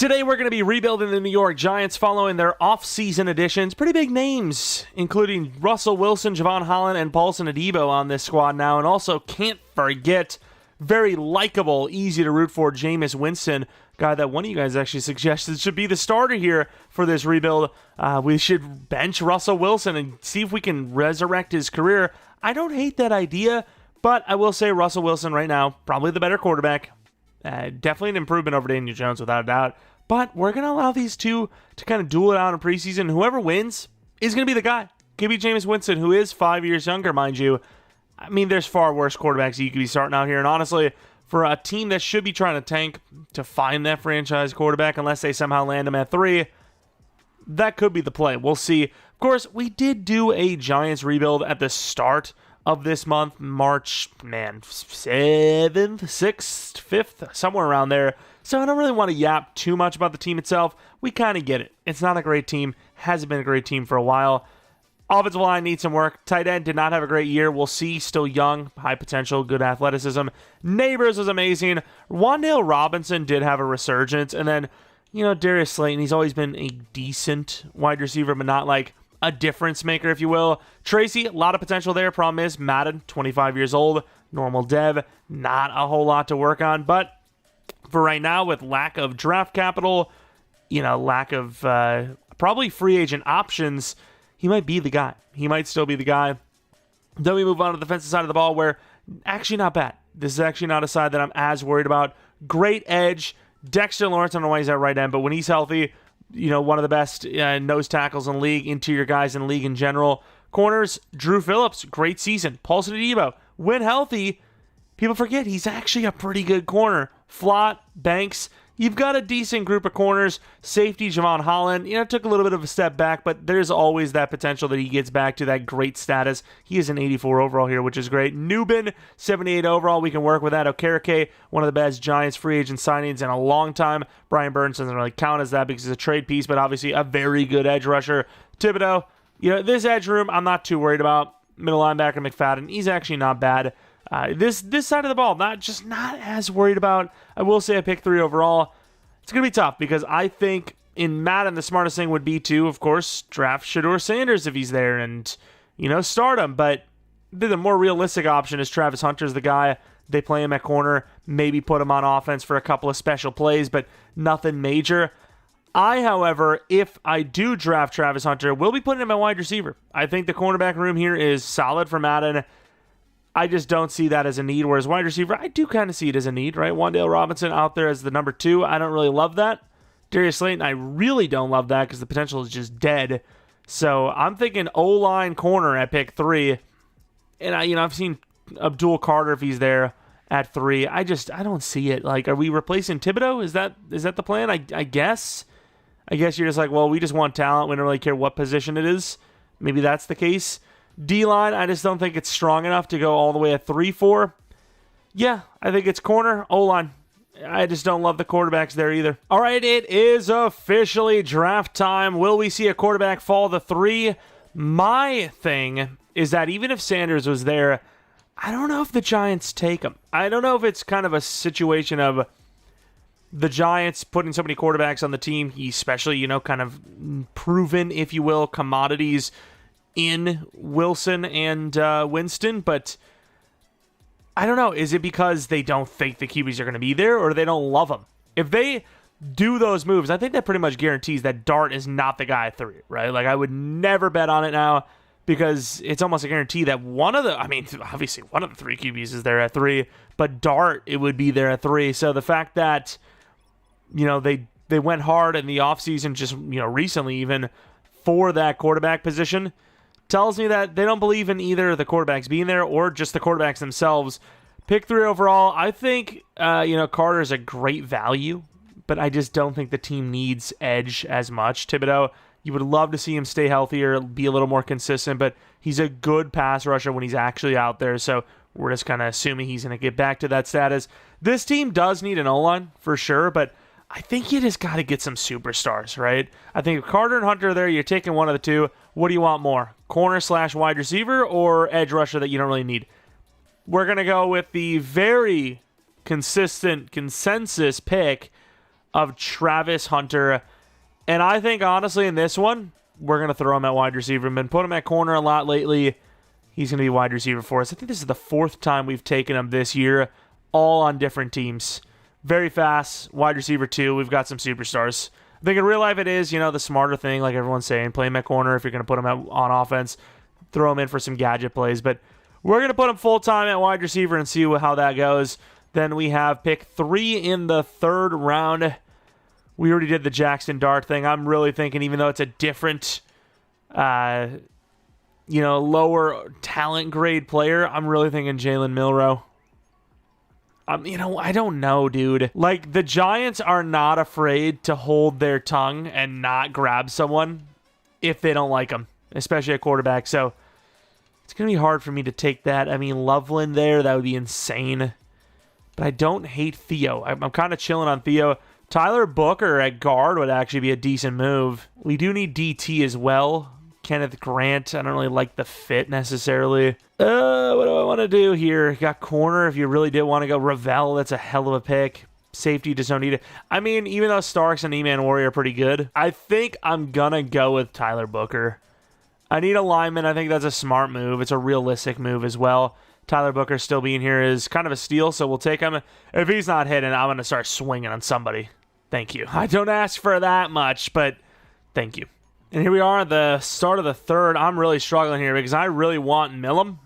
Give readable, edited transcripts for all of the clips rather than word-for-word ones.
Today we're going to be rebuilding the New York Giants following their off-season additions. Pretty big names, including Russell Wilson, Jevon, Holland, and Paulson Adebo on this squad now. And also can't forget, very likable, easy to root for, Jameis Winston, guy that one of you guys actually suggested should be the starter here for this rebuild. We should bench Russell Wilson and see if we can resurrect his career. I don't hate that idea, but I will say Russell Wilson right now, probably the better quarterback. Definitely an improvement over Daniel Jones, without a doubt. But we're going to allow these two to kind of duel it out in preseason. Whoever wins is going to be the guy. Could be Jameis Winston, who is 5 years younger, mind you. I mean, there's far worse quarterbacks you could be starting out here. And honestly, for a team that should be trying to tank to find that franchise quarterback, unless they somehow land him at 3, that could be the play. We'll see. Of course, we did do a Giants rebuild at the start of this month, March, 7th, 6th, 5th, somewhere around there. So I don't really want to yap too much about the team itself. We kind of get it. It's not a great team. Hasn't been a great team for a while. Offensive line needs some work. Tight end did not have a great year. We'll see. Still young, high potential, good athleticism. Neighbors was amazing. Wan'Dale Robinson did have a resurgence. And then, Darius Slayton, he's always been a decent wide receiver, but not like a difference maker, if you will. Tracy, a lot of potential there. Problem is, Madden, 25 years old, normal dev, not a whole lot to work on. But for right now, with lack of draft capital, lack of probably free agent options, he might be the guy. He might still be the guy. Then we move on to the defensive side of the ball, where actually not bad. This is actually not a side that I'm as worried about. Great edge. Dexter Lawrence, I don't know why he's at right end, but when he's healthy, one of the best nose tackles in the league, interior guys in the league in general. Corners, Drew Phillips, great season. Paulson Adebo, when healthy, people forget he's actually a pretty good corner. Flott, Banks, you've got a decent group of corners. Safety, Jevon, Holland, took a little bit of a step back, but there's always that potential that he gets back to that great status. He is an 84 overall here, which is great. Newbin, 78 overall. We can work with that. Okereke, one of the best Giants free agent signings in a long time. Brian Burns doesn't really count as that because he's a trade piece, but obviously a very good edge rusher. Thibodeau, this edge room, I'm not too worried about. Middle linebacker, McFadden, he's actually not bad. This side of the ball, not as worried about. I will say a pick 3 overall. It's going to be tough because I think in Madden, the smartest thing would be to, of course, draft Shedeur Sanders if he's there and, start him. But the more realistic option is Travis Hunter's the guy. They play him at corner, maybe put him on offense for a couple of special plays, but nothing major. However, if I do draft Travis Hunter, will be putting him at wide receiver. I think the cornerback room here is solid for Madden. I just don't see that as a need, whereas wide receiver, I do kind of see it as a need, right? Wan'Dale Robinson out there as the number 2. I don't really love that. Darius Slayton, I really don't love that because the potential is just dead. So I'm thinking O-line corner at pick 3. And I've seen Abdul Carter if he's there at 3. I don't see it. Like, are we replacing Thibodeau? Is that the plan? I guess. I guess you're just like, well, we just want talent. We don't really care what position it is. Maybe that's the case. D-line, I just don't think it's strong enough to go all the way at 3-4. Yeah, I think it's corner. O-line, I just don't love the quarterbacks there either. All right, it is officially draft time. Will we see a quarterback fall to 3? My thing is that even if Sanders was there, I don't know if the Giants take him. I don't know if it's kind of a situation of the Giants putting so many quarterbacks on the team, especially, kind of proven, if you will, commodities in Wilson and Winston, but I don't know. Is it because they don't think the QBs are going to be there, or they don't love them? If they do those moves, I think that pretty much guarantees that Dart is not the guy at 3, right? Like, I would never bet on it now because it's almost a guarantee that obviously one of the 3 QBs is there at 3, but Dart, it would be there at 3. So the fact that, they went hard in the offseason just, recently even for that quarterback position tells me that they don't believe in either the quarterbacks being there or just the quarterbacks themselves. Pick 3 overall, I think, Carter's a great value, but I just don't think the team needs edge as much. Thibodeau, you would love to see him stay healthier, be a little more consistent, but he's a good pass rusher when he's actually out there, so we're just kind of assuming he's going to get back to that status. This team does need an O-line, for sure, but I think you just got to get some superstars, right? I think if Carter and Hunter are there, you're taking one of the 2. What do you want more? Corner/wide receiver or edge rusher that you don't really need? We're going to go with the very consistent consensus pick of Travis Hunter. And I think, honestly, in this one, we're going to throw him at wide receiver. We've been putting him at corner a lot lately. He's going to be wide receiver for us. I think this is the 4th time we've taken him this year, all on different teams. Very fast, wide receiver 2. We've got some superstars. I think in real life it is, the smarter thing, like everyone's saying. Play him at corner if you're going to put him on offense. Throw him in for some gadget plays. But we're going to put him full-time at wide receiver and see how that goes. Then we have pick 3 in the 3rd round. We already did the Jackson Dart thing. I'm really thinking, even though it's a different, lower talent grade player, I'm really thinking Jalen Milroe. I don't know, dude. Like, the Giants are not afraid to hold their tongue and not grab someone if they don't like them, especially at quarterback. So it's going to be hard for me to take that. I mean, Loveland there, that would be insane. But I don't hate Theo. I'm kind of chilling on Theo. Tyler Booker at guard would actually be a decent move. We do need DT as well. Kenneth Grant, I don't really like the fit necessarily. What do I want to do here? Got corner if you really did want to go. Ravel, that's a hell of a pick. Safety, just don't need it. I mean, even though Starks and E-Man Warrior are pretty good, I think I'm going to go with Tyler Booker. I need a lineman. I think that's a smart move. It's a realistic move as well. Tyler Booker still being here is kind of a steal, so we'll take him. If he's not hitting, I'm going to start swinging on somebody. Thank you. I don't ask for that much, but thank you. And here we are at the start of the 3rd. I'm really struggling here because I really want Millum.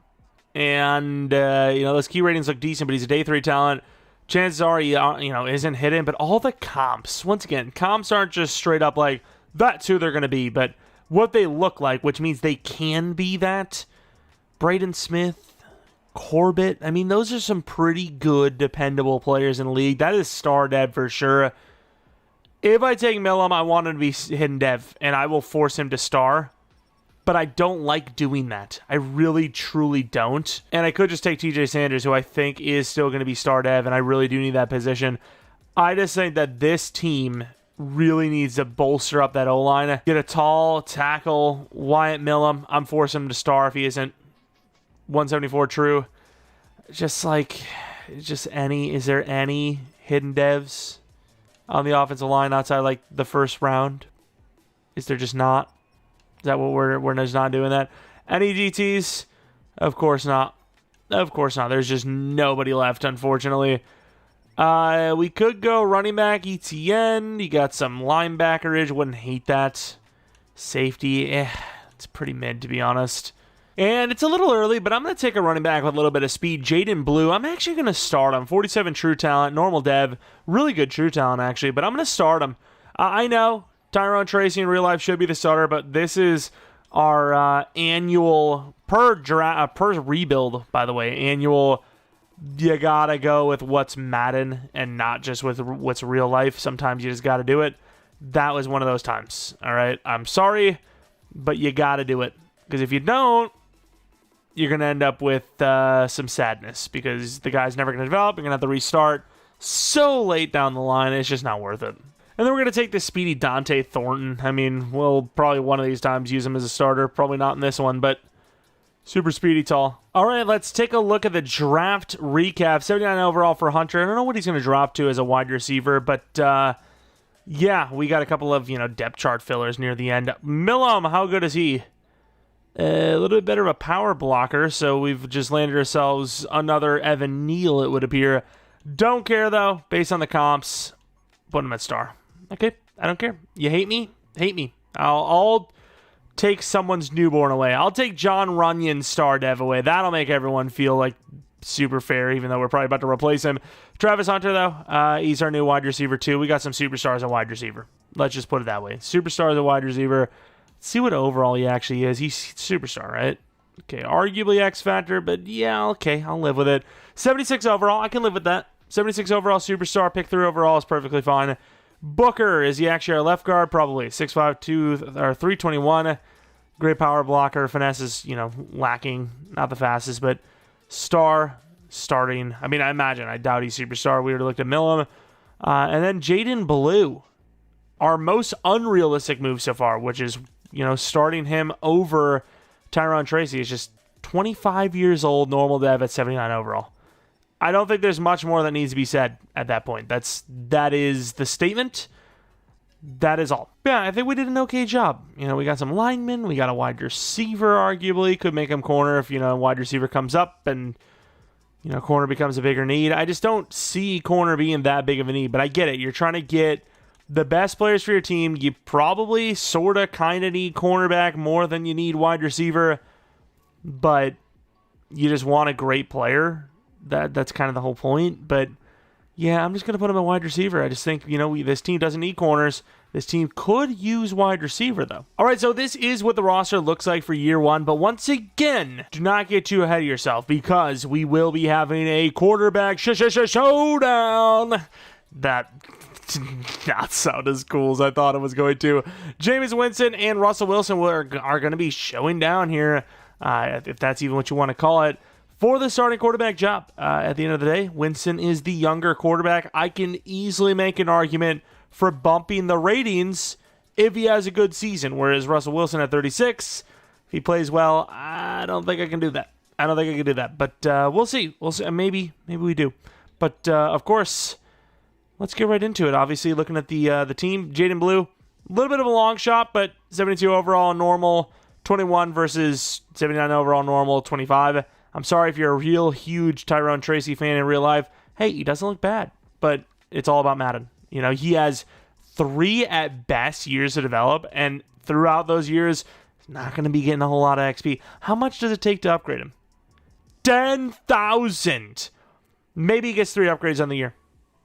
And, those key ratings look decent, but he's a day 3 talent. Chances are he, isn't hitting. But all the comps, once again, comps aren't just straight up like, that's who they're going to be. But what they look like, which means they can be that. Braden Smith, Corbett. I mean, those are some pretty good, dependable players in the league. That is star dev for sure. If I take Millum, I want him to be hidden dev, and I will force him to star. But I don't like doing that. I really, truly don't. And I could just take TJ Sanders, who I think is still going to be star dev, and I really do need that position. I just think that this team really needs to bolster up that O-line. Get a tall tackle, Wyatt Millum. I'm forcing him to star if he isn't 174 true. Is there any hidden devs on the offensive line outside like the 1st round? Is there just not? Is that what we're just not doing that? Any GTs? Of course not. Of course not. There's just nobody left, unfortunately. We could go running back ETN. You got some linebackerage. Wouldn't hate that. Safety, it's pretty mid, to be honest. And it's a little early, but I'm going to take a running back with a little bit of speed. Jaden Blue, I'm actually going to start him. 47 true talent, normal dev. Really good true talent, actually, but I'm going to start him. I know Tyrone Tracy in real life should be the starter, but this is our annual, per rebuild, by the way, annual, you got to go with what's Madden and not just with what's real life. Sometimes you just got to do it. That was one of those times, all right? I'm sorry, but you got to do it. Because if you don't, you're going to end up with some sadness because the guy's never going to develop. You're going to have to restart so late down the line. It's just not worth it. And then we're going to take this speedy Dante Thornton. I mean, we'll probably one of these times use him as a starter. Probably not in this one, but super speedy tall. All right, let's take a look at the draft recap. 79 overall for Hunter. I don't know what he's going to drop to as a wide receiver, but yeah, we got a couple of depth chart fillers near the end. Millum, how good is he? A little bit better of a power blocker, so we've just landed ourselves another Evan Neal, it would appear. Don't care, though. Based on the comps, put him at star. Okay, I don't care. You hate me? Hate me. I'll take someone's newborn away. I'll take John Runyon's star dev away. That'll make everyone feel like super fair, even though we're probably about to replace him. Travis Hunter, though, he's our new wide receiver, too. We got some superstars at wide receiver. Let's just put it that way. Superstars at wide receiver. See what overall he actually is. He's superstar, right? Okay, arguably X Factor, but yeah, okay, I'll live with it. 76 overall, I can live with that. 76 overall, superstar, pick 3 overall is perfectly fine. Booker, is he actually our left guard? Probably. 6'5", 321. Great power blocker. Finesse is, lacking. Not the fastest, but starting. I mean, I doubt he's superstar. We already looked at Millum. And then Jaden Blue. Our most unrealistic move so far, which is starting him over Tyrone Tracy, is just 25 years old, normal dev at 79 overall. I don't think there's much more that needs to be said at that point. That is the statement. That is all. Yeah, I think we did an okay job. We got some linemen. We got a wide receiver, arguably. Could make him corner if, wide receiver comes up and, corner becomes a bigger need. I just don't see corner being that big of a need. But I get it. You're trying to get the best players for your team. You probably sort of kind of need cornerback more than you need wide receiver. But you just want a great player. That's kind of the whole point. But yeah, I'm just going to put him at wide receiver. I just think, this team doesn't need corners. This team could use wide receiver, though. All right, so this is what the roster looks like for year one. But once again, do not get too ahead of yourself because we will be having a quarterback showdown. That did not sound as cool as I thought it was going to. Jameis Winston and Russell Wilson are going to be showing down here, if that's even what you want to call it, for the starting quarterback job. At the end of the day, Winston is the younger quarterback. I can easily make an argument for bumping the ratings if he has a good season, whereas Russell Wilson at 36, if he plays well, I don't think I can do that. But we'll see. Maybe we do. But of course, let's get right into it. Obviously, looking at the team, Jaden Blue, a little bit of a long shot, but 72 overall normal, 21 versus 79 overall normal, 25. I'm sorry if you're a real huge Tyrone Tracy fan in real life. Hey, he doesn't look bad, but it's all about Madden. He has 3 at best years to develop, and throughout those years, he's not going to be getting a whole lot of XP. How much does it take to upgrade him? 10,000. Maybe he gets 3 upgrades on the year.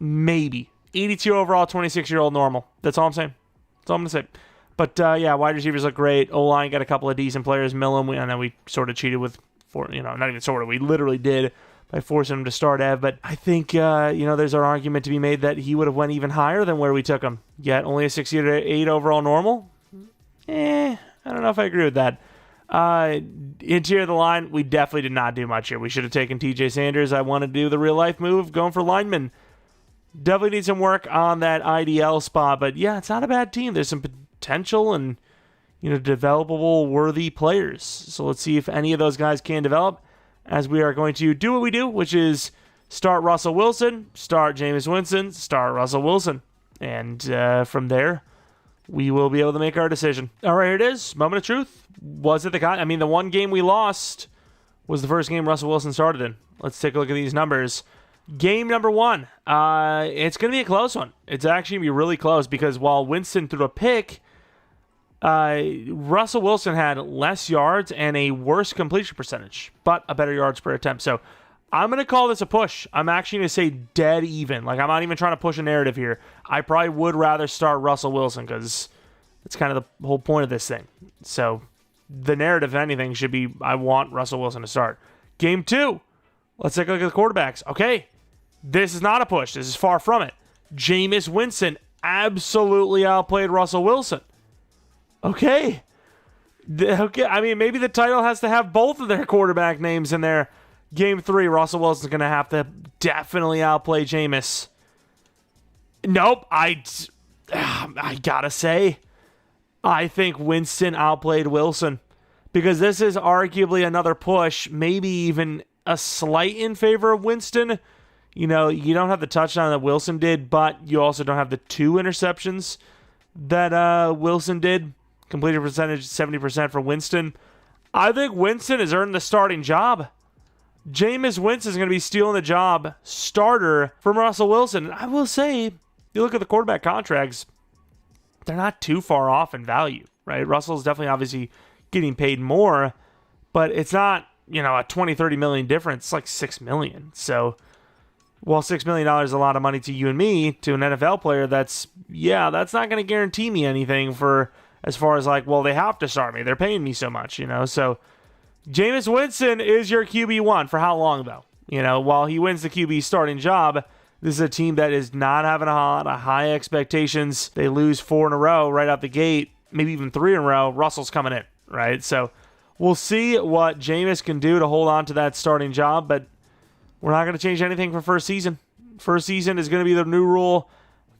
Maybe. 82 overall, 26-year-old normal. That's all I'm saying. That's all I'm going to say. But, yeah, wide receivers look great. O-line got a couple of decent players. Millen, and then we sort of cheated with, not even sort of, we literally did by forcing him to start Ev. But I think, there's an argument to be made that he would have went even higher than where we took him. Yet only a 68 overall normal? I don't know if I agree with that. Interior of the line, we definitely did not do much here. We should have taken TJ Sanders. I want to do the real-life move, going for linemen. Definitely need some work on that IDL spot. But, yeah, it's not a bad team. There's some potential and, developable worthy players. So let's see if any of those guys can develop, as we are going to do what we do, which is start Russell Wilson, start Jameis Winston, start Russell Wilson. And from there, we will be able to make our decision. All right, here it is. Moment of truth. Was it the one game we lost was the first game Russell Wilson started in. Let's take a look at these numbers. Game number 1. It's going to be a close one. It's actually going to be really close because while Winston threw a pick, Russell Wilson had less yards and a worse completion percentage, but a better yards per attempt. So I'm going to call this a push. I'm actually going to say dead even. I'm not even trying to push a narrative here. I probably would rather start Russell Wilson because that's kind of the whole point of this thing. So the narrative, if anything, should be I want Russell Wilson to start. Game 2. Let's take a look at the quarterbacks. Okay, this is not a push. This is far from it. Jameis Winston absolutely outplayed Russell Wilson. Okay. Maybe the title has to have both of their quarterback names in there. Game 3, Russell Wilson's going to have to definitely outplay Jameis. Nope. I got to say, I think Winston outplayed Wilson because this is arguably another push, maybe even a slight in favor of Winston. You don't have the touchdown that Wilson did, but you also don't have the 2 interceptions that Wilson did. Completion percentage 70% for Winston. I think Winston has earned the starting job. Jameis Winston is going to be stealing the job starter from Russell Wilson. And I will say, you look at the quarterback contracts, they're not too far off in value, right? Russell's definitely obviously getting paid more, but it's not, a $20-30 million difference. It's like $6 million. So while $6 million is a lot of money to you and me, to an NFL player, that's not going to guarantee me anything for as far as they have to start me. They're paying me so much, So Jameis Winston is your QB1 for how long, though? While he wins the QB starting job, this is a team that is not having a lot of high expectations. They lose 4 in a row right out the gate, maybe even 3 in a row. Russell's coming in, right? So we'll see what Jameis can do to hold on to that starting job, but we're not going to change anything for first season. First season is going to be the new rule.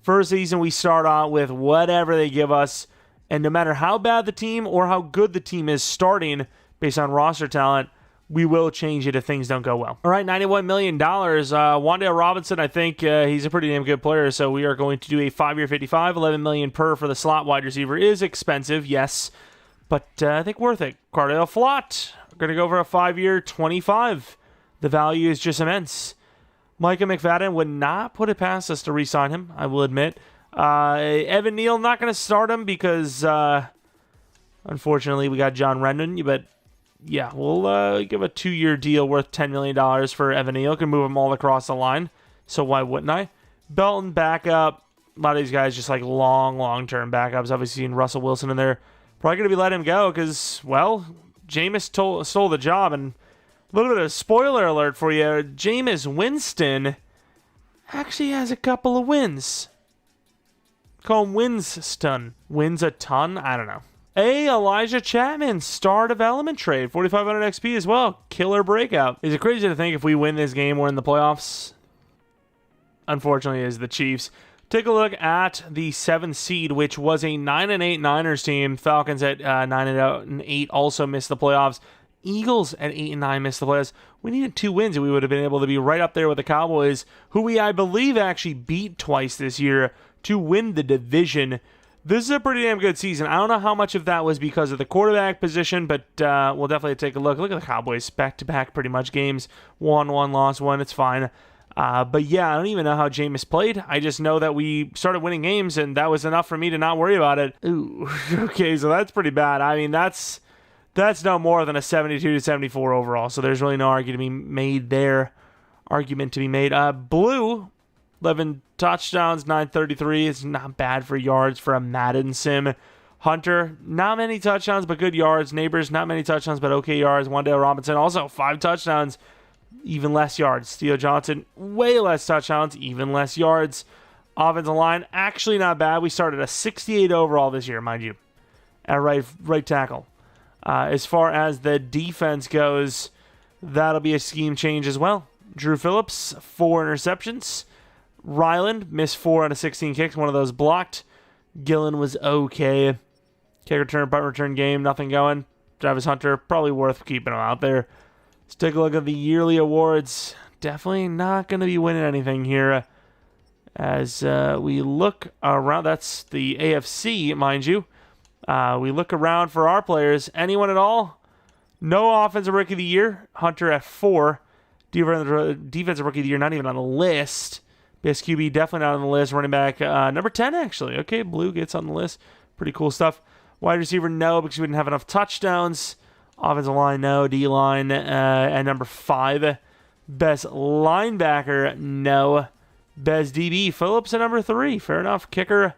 First season, we start out with whatever they give us. And no matter how bad the team or how good the team is starting based on roster talent, we will change it if things don't go well. All right, $91 million. Wan'Dale Robinson, I think he's a pretty damn good player, so we are going to do a 5-year 55, $11 million per for the slot wide receiver. Is expensive, yes, but I think worth it. Cardale Flott, we're going to go for a 5-year 25. The value is just immense. Micah McFadden, would not put it past us to re-sign him, I will admit. Evan Neal, not going to start him because, unfortunately, we got John Rendon. But, yeah, we'll give a 2-year deal worth $10 million for Evan Neal. Can move them all across the line, so why wouldn't I? Belton, backup. A lot of these guys just like long-term backups. Obviously, seen Russell Wilson in there. Probably going to be letting him go because, well, Jameis stole the job. And a little bit of spoiler alert for you. Jameis Winston actually has a couple of wins. Call him Winston. Wins a ton? I don't know. Elijah Chapman, star development trade. 4,500 XP as well. Killer breakout. Is it crazy to think if we win this game, we're in the playoffs? Unfortunately, is the Chiefs. Take a look at the 7th seed, which was a 9-8 Niners team. Falcons at 9-8 also missed the playoffs. Eagles at 8-9 missed the playoffs. We needed 2 wins, and we would have been able to be right up there with the Cowboys, who we, I believe, actually beat twice this year to win the division. This is a pretty damn good season. I don't know how much of that was because of the quarterback position, but we'll definitely take a look. Look at the Cowboys, back-to-back pretty much games. Won one, lost one. It's fine. But yeah, I don't even know how Jameis played. I just know that we started winning games, and that was enough for me to not worry about it. Ooh, okay, so that's pretty bad. I mean, that's no more than a 72-74 overall, so there's really no argument to be made there. Blue, 11 touchdowns, 933. It's not bad for yards for a Madden sim. Hunter, not many touchdowns, but good yards. Neighbors, not many touchdowns, but okay yards. Wan'Dale Robinson, also 5 touchdowns, even less yards. Theo Johnson, way less touchdowns, even less yards. Offensive line, actually not bad. We started a 68 overall this year, mind you, at right tackle. As far as the defense goes, that'll be a scheme change as well. Drew Phillips, 4 interceptions. Ryland missed 4 out of 16 kicks. One of those blocked. Gillen was okay. Kick return, punt return game, nothing going. Travis Hunter, probably worth keeping him out there. Let's take a look at the yearly awards. Definitely not going to be winning anything here. As we look around, that's the AFC, mind you. We look around for our players. Anyone at all? No offensive rookie of the year. Hunter at 4. Defensive rookie of the year, not even on the list. Best QB, definitely not on the list. Running back, number 10, actually. Okay, Blue gets on the list. Pretty cool stuff. Wide receiver, no, because we didn't have enough touchdowns. Offensive line, no. D-line, and number 5. Best linebacker, no. Best DB, Phillips at number 3. Fair enough. Kicker,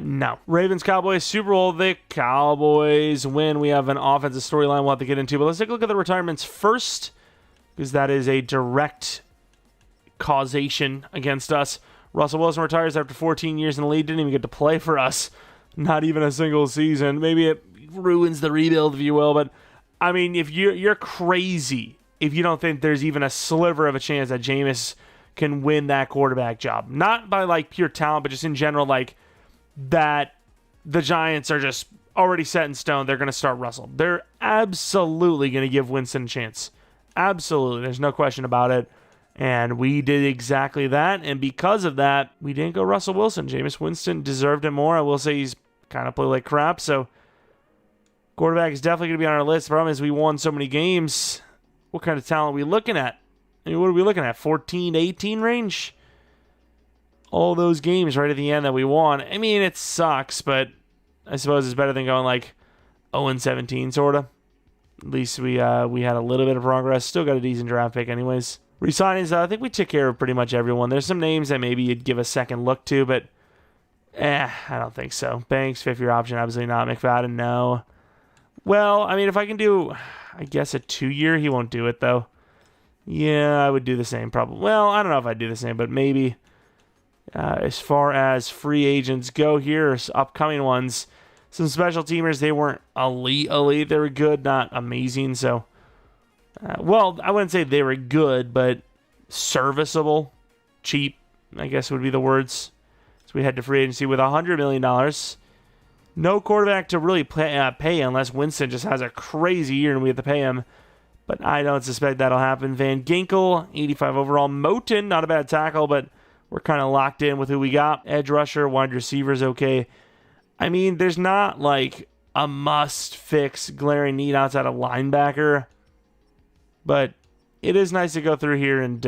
no. Ravens, Cowboys, Super Bowl. The Cowboys win. We have an offensive storyline we'll have to get into. But let's take a look at the retirements first, because that is a direct causation against us. Russell Wilson retires after 14 years in the league. Didn't even get to play for us. Not even a single season. Maybe it ruins the rebuild, if you will. But, I mean, if you're crazy if you don't think there's even a sliver of a chance that Jameis can win that quarterback job. Not by, like, pure talent, but just in general, like, that the Giants are just already set in stone. They're going to start Russell. They're absolutely going to give Winston a chance. Absolutely. There's no question about it. And we did exactly that. And because of that, we didn't go Russell Wilson. Jameis Winston deserved it more. I will say he's kind of played like crap. So quarterback is definitely going to be on our list. The problem is we won so many games. What kind of talent are we looking at? I mean, what are we looking at? 14, 18 range? All those games right at the end that we won. I mean, it sucks, but I suppose it's better than going like 0-17, sort of. At least we had a little bit of progress. Still got a decent draft pick anyways. Resignings, I think we took care of pretty much everyone. There's some names that maybe you'd give a second look to, but I don't think so. Banks, 5th-year option, absolutely not. McFadden, no. Well, I mean, if I can do, I guess, a 2-year, he won't do it, though. Yeah, I would do the same, probably. Well, I don't know if I'd do the same, but maybe. As far as free agents go here, upcoming ones, some special teamers, they weren't elite. They were good, not amazing, so. Well, I wouldn't say they were good, but serviceable, cheap, I guess would be the words. So we head to free agency with $100 million. No quarterback to really pay unless Winston just has a crazy year and we have to pay him. but I don't suspect that'll happen. Van Ginkel, 85 overall. Moten, not a bad tackle, but we're kind of locked in with who we got. Edge rusher, wide receiver's okay. I mean, there's not like a must-fix glaring need outside of linebacker, but it is nice to go through here and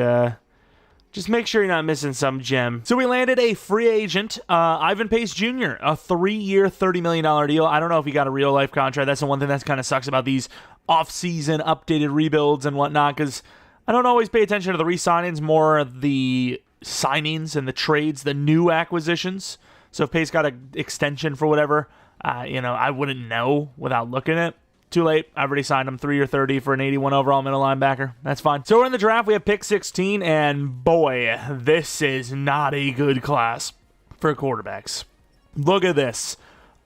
just make sure you're not missing some gem. So we landed a free agent, Ivan Pace Jr., a 3-year, $30 million deal. I don't know if he got a real-life contract. That's the one thing that kind of sucks about these off-season updated rebuilds and whatnot, because I don't always pay attention to the re-signings, more the signings and the trades, the new acquisitions. So if Pace got an extension for whatever, I wouldn't know without looking at it. Too late. I've already signed him 3 or 30 for an 81 overall middle linebacker. That's fine. So we're in the draft. We have pick 16, and boy, this is not a good class for quarterbacks. Look at this.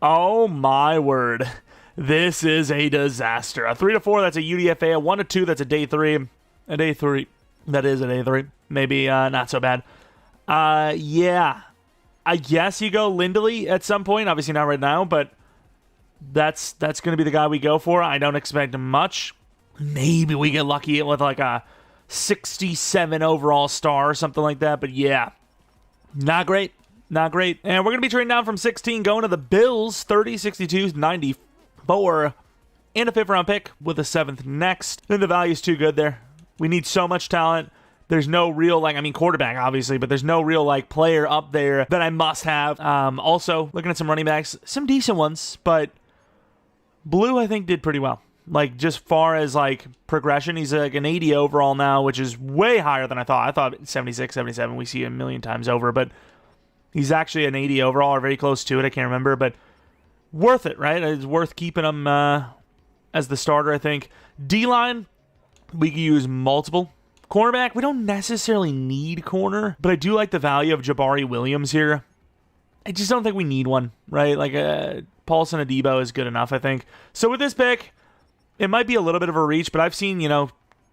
Oh my word. This is a disaster. A 3 to 4, that's a UDFA. A 1 to 2, that's a day 3. A day 3. That is a day 3. Maybe not so bad. Yeah. I guess you go Lindley at some point. Obviously not right now, but that's going to be the guy we go for. I don't expect much. Maybe we get lucky with like a 67 overall star or something like that. But yeah, not great. Not great. And we're going to be trading down from 16, going to the Bills, 30, 62, 94, and a 5th round pick with a 7th next. Then the value's too good there. We need so much talent. There's no real, quarterback, obviously, but there's no real, player up there that I must have. Also, looking at some running backs, some decent ones, but Blue, I think, did pretty well. Just far as, progression, he's an 80 overall now, which is way higher than I thought. I thought 76, 77, we see a million times over, but he's actually an 80 overall, or very close to it, I can't remember, but worth it, right? It's worth keeping him as the starter, I think. D-line, we can use multiple. Cornerback, we don't necessarily need corner, but I do like the value of Jabari Williams here. I just don't think we need one, right? Paulson Adebo is good enough, I think. So with this pick, it might be a little bit of a reach, but I've seen, 2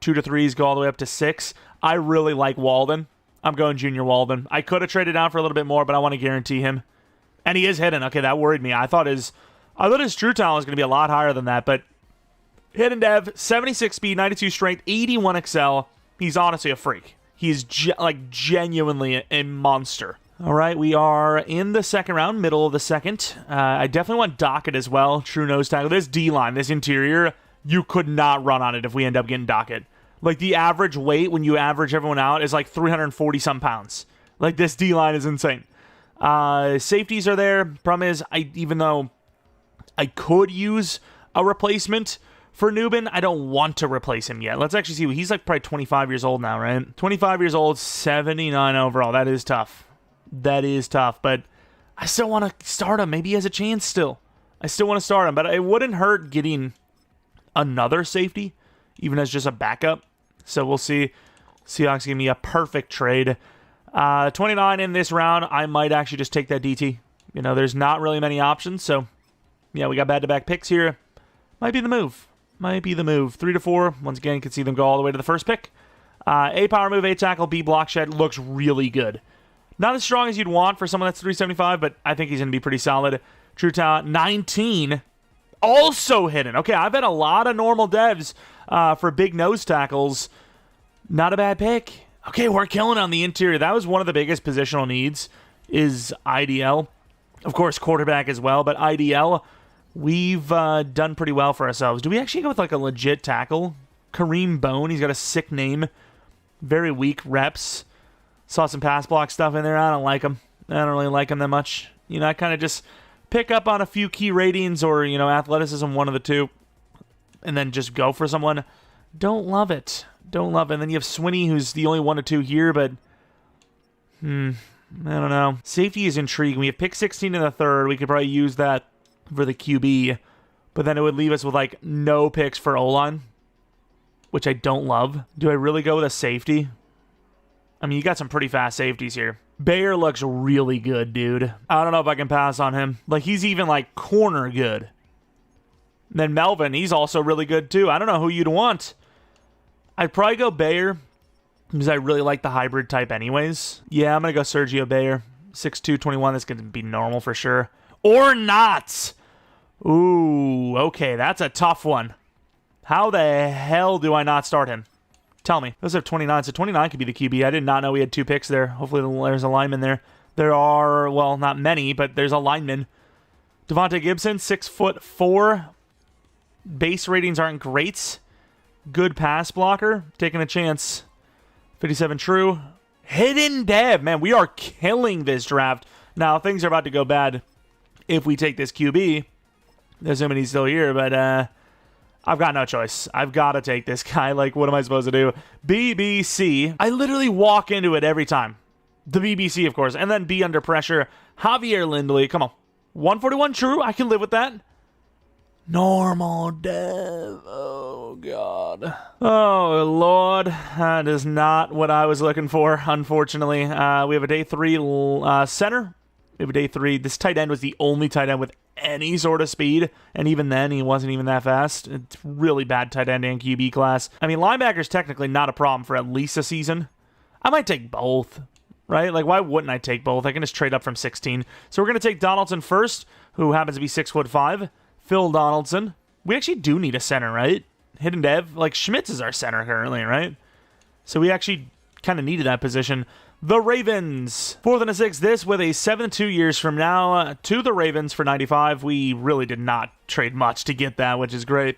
to 3s go all the way up to 6. I really like Walden. I'm going Junior Walden. I could have traded down for a little bit more, but I want to guarantee him. And he is hidden. Okay, that worried me. I thought his true talent was going to be a lot higher than that, but hidden dev, 76 speed, 92 strength, 81 excel. He's honestly a freak. He's genuinely a monster. All right, we are in the second round, middle of the second. I definitely want Dockett as well. True nose tackle. This D-line, this interior, you could not run on it if we end up getting Dockett. The average weight when you average everyone out is 340-some pounds. This D-line is insane. Safeties are there. Problem is, even though I could use a replacement for Newbin, I don't want to replace him yet. Let's actually see. He's probably 25 years old now, right? 25 years old, 79 overall. That is tough. That is tough, but I still want to start him. Maybe he has a chance still. I still want to start him, but it wouldn't hurt getting another safety, even as just a backup. So we'll see. Seahawks give me a perfect trade. 29 in this round. I might actually just take that DT. There's not really many options, so yeah, we got back-to-back picks here. Might be the move. 3 to 4. Once again, you can see them go all the way to the first pick. A power move, A tackle, B block shed. Looks really good. Not as strong as you'd want for someone that's 375, but I think he's going to be pretty solid. True talent, 19. Also hidden. Okay, I've had a lot of normal devs for big nose tackles. Not a bad pick. Okay, we're killing on the interior. That was one of the biggest positional needs is IDL. Of course, quarterback as well, but IDL, we've done pretty well for ourselves. Do we actually go with a legit tackle? Kareem Bone, he's got a sick name. Very weak reps. Saw some pass block stuff in there. I don't like him. I don't really like him that much. I kind of just pick up on a few key ratings or, athleticism, one of the two, and then just go for someone. Don't love it. Don't love it. And then you have Swinney, who's the only 1 to 2 here, but I don't know. Safety is intriguing. We have pick 16 in the third. We could probably use that for the QB, but then it would leave us with no picks for O-line, which I don't love. Do I really go with a safety? I mean, you got some pretty fast safeties here. Bayer looks really good, dude. I don't know if I can pass on him. He's even, corner good. And then Melvin, he's also really good, too. I don't know who you'd want. I'd probably go Bayer, because I really like the hybrid type anyways. Yeah, I'm going to go Sergio Bayer. 6'2", 21. That's going to be normal for sure. Or not. Ooh, okay, that's a tough one. How the hell do I not start him? Tell me. Those have 29, so 29 could be the QB. I did not know we had 2 picks there. Hopefully there's a lineman there. There are, well, not many, but there's a lineman. Devontae Gibson, 6'4". Base ratings aren't great. Good pass blocker. Taking a chance. 57 true. Hidden dev. Man, we are killing this draft. Now, things are about to go bad if we take this QB. Assuming he's still here, but I've got no choice. I've got to take this guy. Like, what am I supposed to do? BBC. I literally walk into it every time. The BBC, of course. And then B under pressure. Javier Lindley. Come on. 141 true. I can live with that. Normal dev. Oh, God. Oh, Lord. That is not what I was looking for, unfortunately. We have a day 3 center. We have a day 3. This tight end was the only tight end with any sort of speed, and even then, he wasn't even that fast. It's really bad tight end and QB class. I mean, linebacker's technically not a problem for at least a season. I might take both, right? Like, why wouldn't I take both? I can just trade up from 16. So we're going to take Donaldson first, who happens to be 6'5". Phil Donaldson. We actually do need a center, right? Hidden dev. Like, Schmitz is our center currently, right? So we actually kind of needed that position. The Ravens. 4th and a 6th. This with a 7 2 years from now to the Ravens for 95. We really did not trade much to get that, which is great.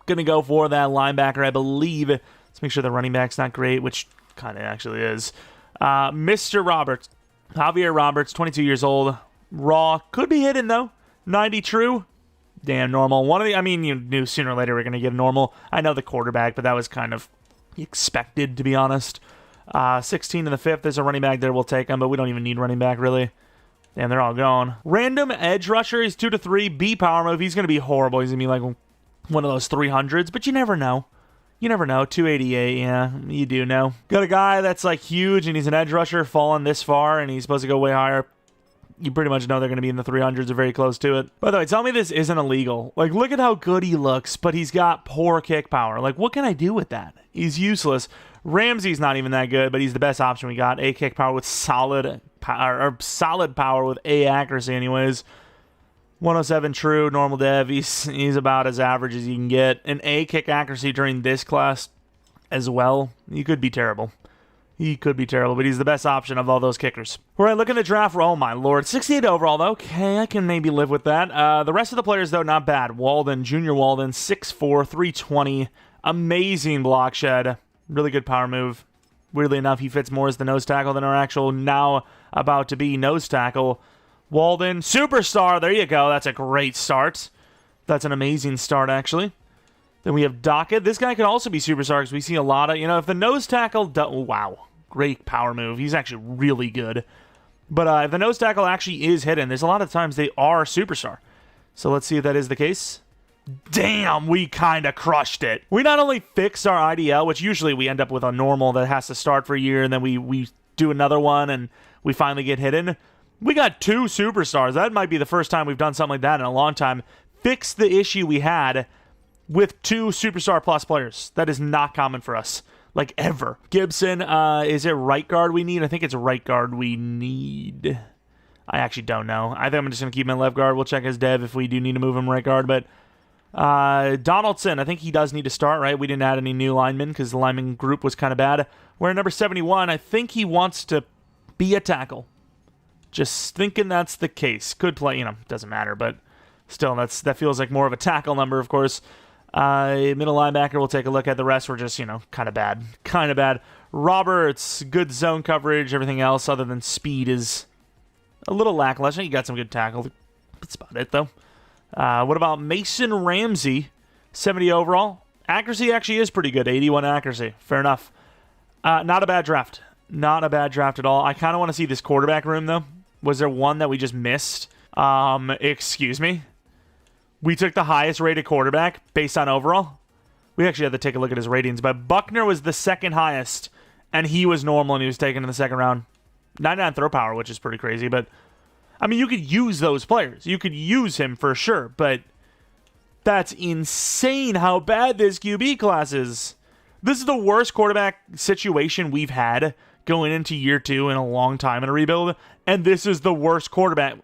Going to go for that linebacker, I believe. Let's make sure the running back's not great, which kind of actually is. Mr. Roberts. Javier Roberts, 22 years old. Raw. Could be hidden, though. 90 true. Damn, normal. You knew sooner or later we are going to give normal. I know the quarterback, but that was kind of expected, to be honest. 16 in the 5th. There's a running back there. We'll take him, but we don't even need running back, really. Damn, they're all gone. Random edge rusher. He's 2 to 3. B power move. He's going to be horrible. He's going to be like one of those 300s, but you never know. You never know. 288, yeah, you do know. Got a guy that's like huge, and he's an edge rusher falling this far, and he's supposed to go way higher. You pretty much know they're going to be in the 300s or very close to it. By the way, tell me this isn't illegal. Like, look at how good he looks, but he's got poor kick power. Like, what can I do with that? He's useless. Ramsey's not even that good, but he's the best option we got. A kick power with solid power with A accuracy anyways. 107 true, normal dev. He's about as average as you can get. An A kick accuracy during this class as well. He could be terrible. He could be terrible, but he's the best option of all those kickers. All right, look at the draft. Oh, my Lord. 68 overall, though. Okay, I can maybe live with that. The rest of the players, though, not bad. Walden, Junior Walden, 6'4", 320. Amazing block shed. Really good power move. Weirdly enough, he fits more as the nose tackle than our actual now about to be nose tackle. Walden, superstar. There you go. That's a great start. That's an amazing start, actually. Then we have Dockett. This guy could also be superstar because we see a lot of, if the nose tackle, wow, great power move. He's actually really good. But if the nose tackle actually is hidden, there's a lot of times they are superstar. So let's see if that is the case. Damn, we kind of crushed it. We not only fixed our IDL, which usually we end up with a normal that has to start for a year, and then we do another one, and we finally get hidden. We got 2 superstars. That might be the first time we've done something like that in a long time. Fixed the issue we had with 2 superstar plus players. That is not common for us, like ever. Gibson, is it right guard we need? I think it's right guard we need. I actually don't know. I think I'm just going to keep him in left guard. We'll check his dev if we do need to move him right guard. But Donaldson, I think he does need to start, right? We didn't add any new linemen because the lineman group was kind of bad. We're at number 71. I think he wants to be a tackle. Just thinking that's the case. Could play, doesn't matter, but still, that feels like more of a tackle number, of course. Middle linebacker, we'll take a look at. The rest were just, kind of bad. Kind of bad. Roberts, good zone coverage. Everything else other than speed is a little lackluster. You got some good tackle. That's about it, though. What about Mason Ramsey? 70 overall. Accuracy actually is pretty good. 81 accuracy. Fair enough. Not a bad draft. Not a bad draft at all. I kind of want to see this quarterback room, though. Was there one that we just missed? Excuse me? We took the highest rated quarterback based on overall. We actually had to take a look at his ratings, but Buckner was the second highest, and he was normal, and he was taken in the second round. 99 throw power, which is pretty crazy, but I mean, you could use those players. You could use him for sure, but that's insane how bad this QB class is. This is the worst quarterback situation we've had going into year 2 in a long time in a rebuild, and this is the worst quarterback.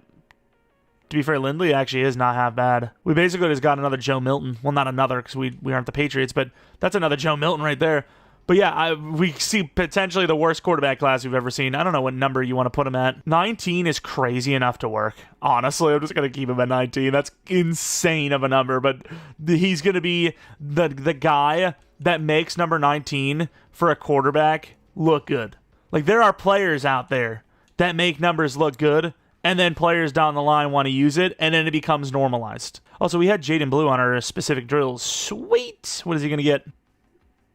To be fair, Lindley actually is not half bad. We basically just got another Joe Milton. Well, not another because we aren't the Patriots, but that's another Joe Milton right there. But yeah, we see potentially the worst quarterback class we've ever seen. I don't know what number you want to put him at. 19 is crazy enough to work. Honestly, I'm just going to keep him at 19. That's insane of a number, but he's going to be the guy that makes number 19 for a quarterback look good. Like, there are players out there that make numbers look good, and then players down the line want to use it, and then it becomes normalized. Also, we had Jaden Blue on our specific drills. Sweet. What is he going to get?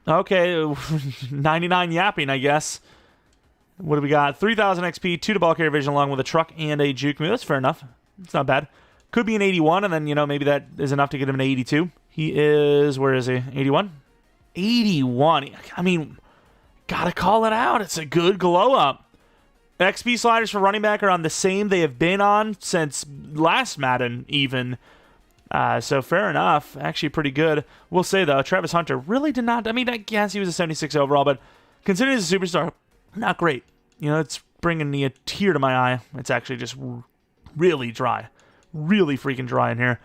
Okay, 99 yapping, I guess. What do we got? 3,000 XP, 2 to ball carrier vision along with a truck and a juke move. That's fair enough. It's not bad. Could be an 81, and then, maybe that is enough to get him an 82. He is, where is he? 81? 81. I mean, gotta call it out. It's a good glow up. XP sliders for running back are on the same they have been on since last Madden, even. So fair enough. Actually pretty good. We'll say, though, Travis Hunter really did not... I mean, I guess he was a 76 overall, but considering he's a superstar, not great. It's bringing a tear to my eye. It's actually just really dry. Really freaking dry in here.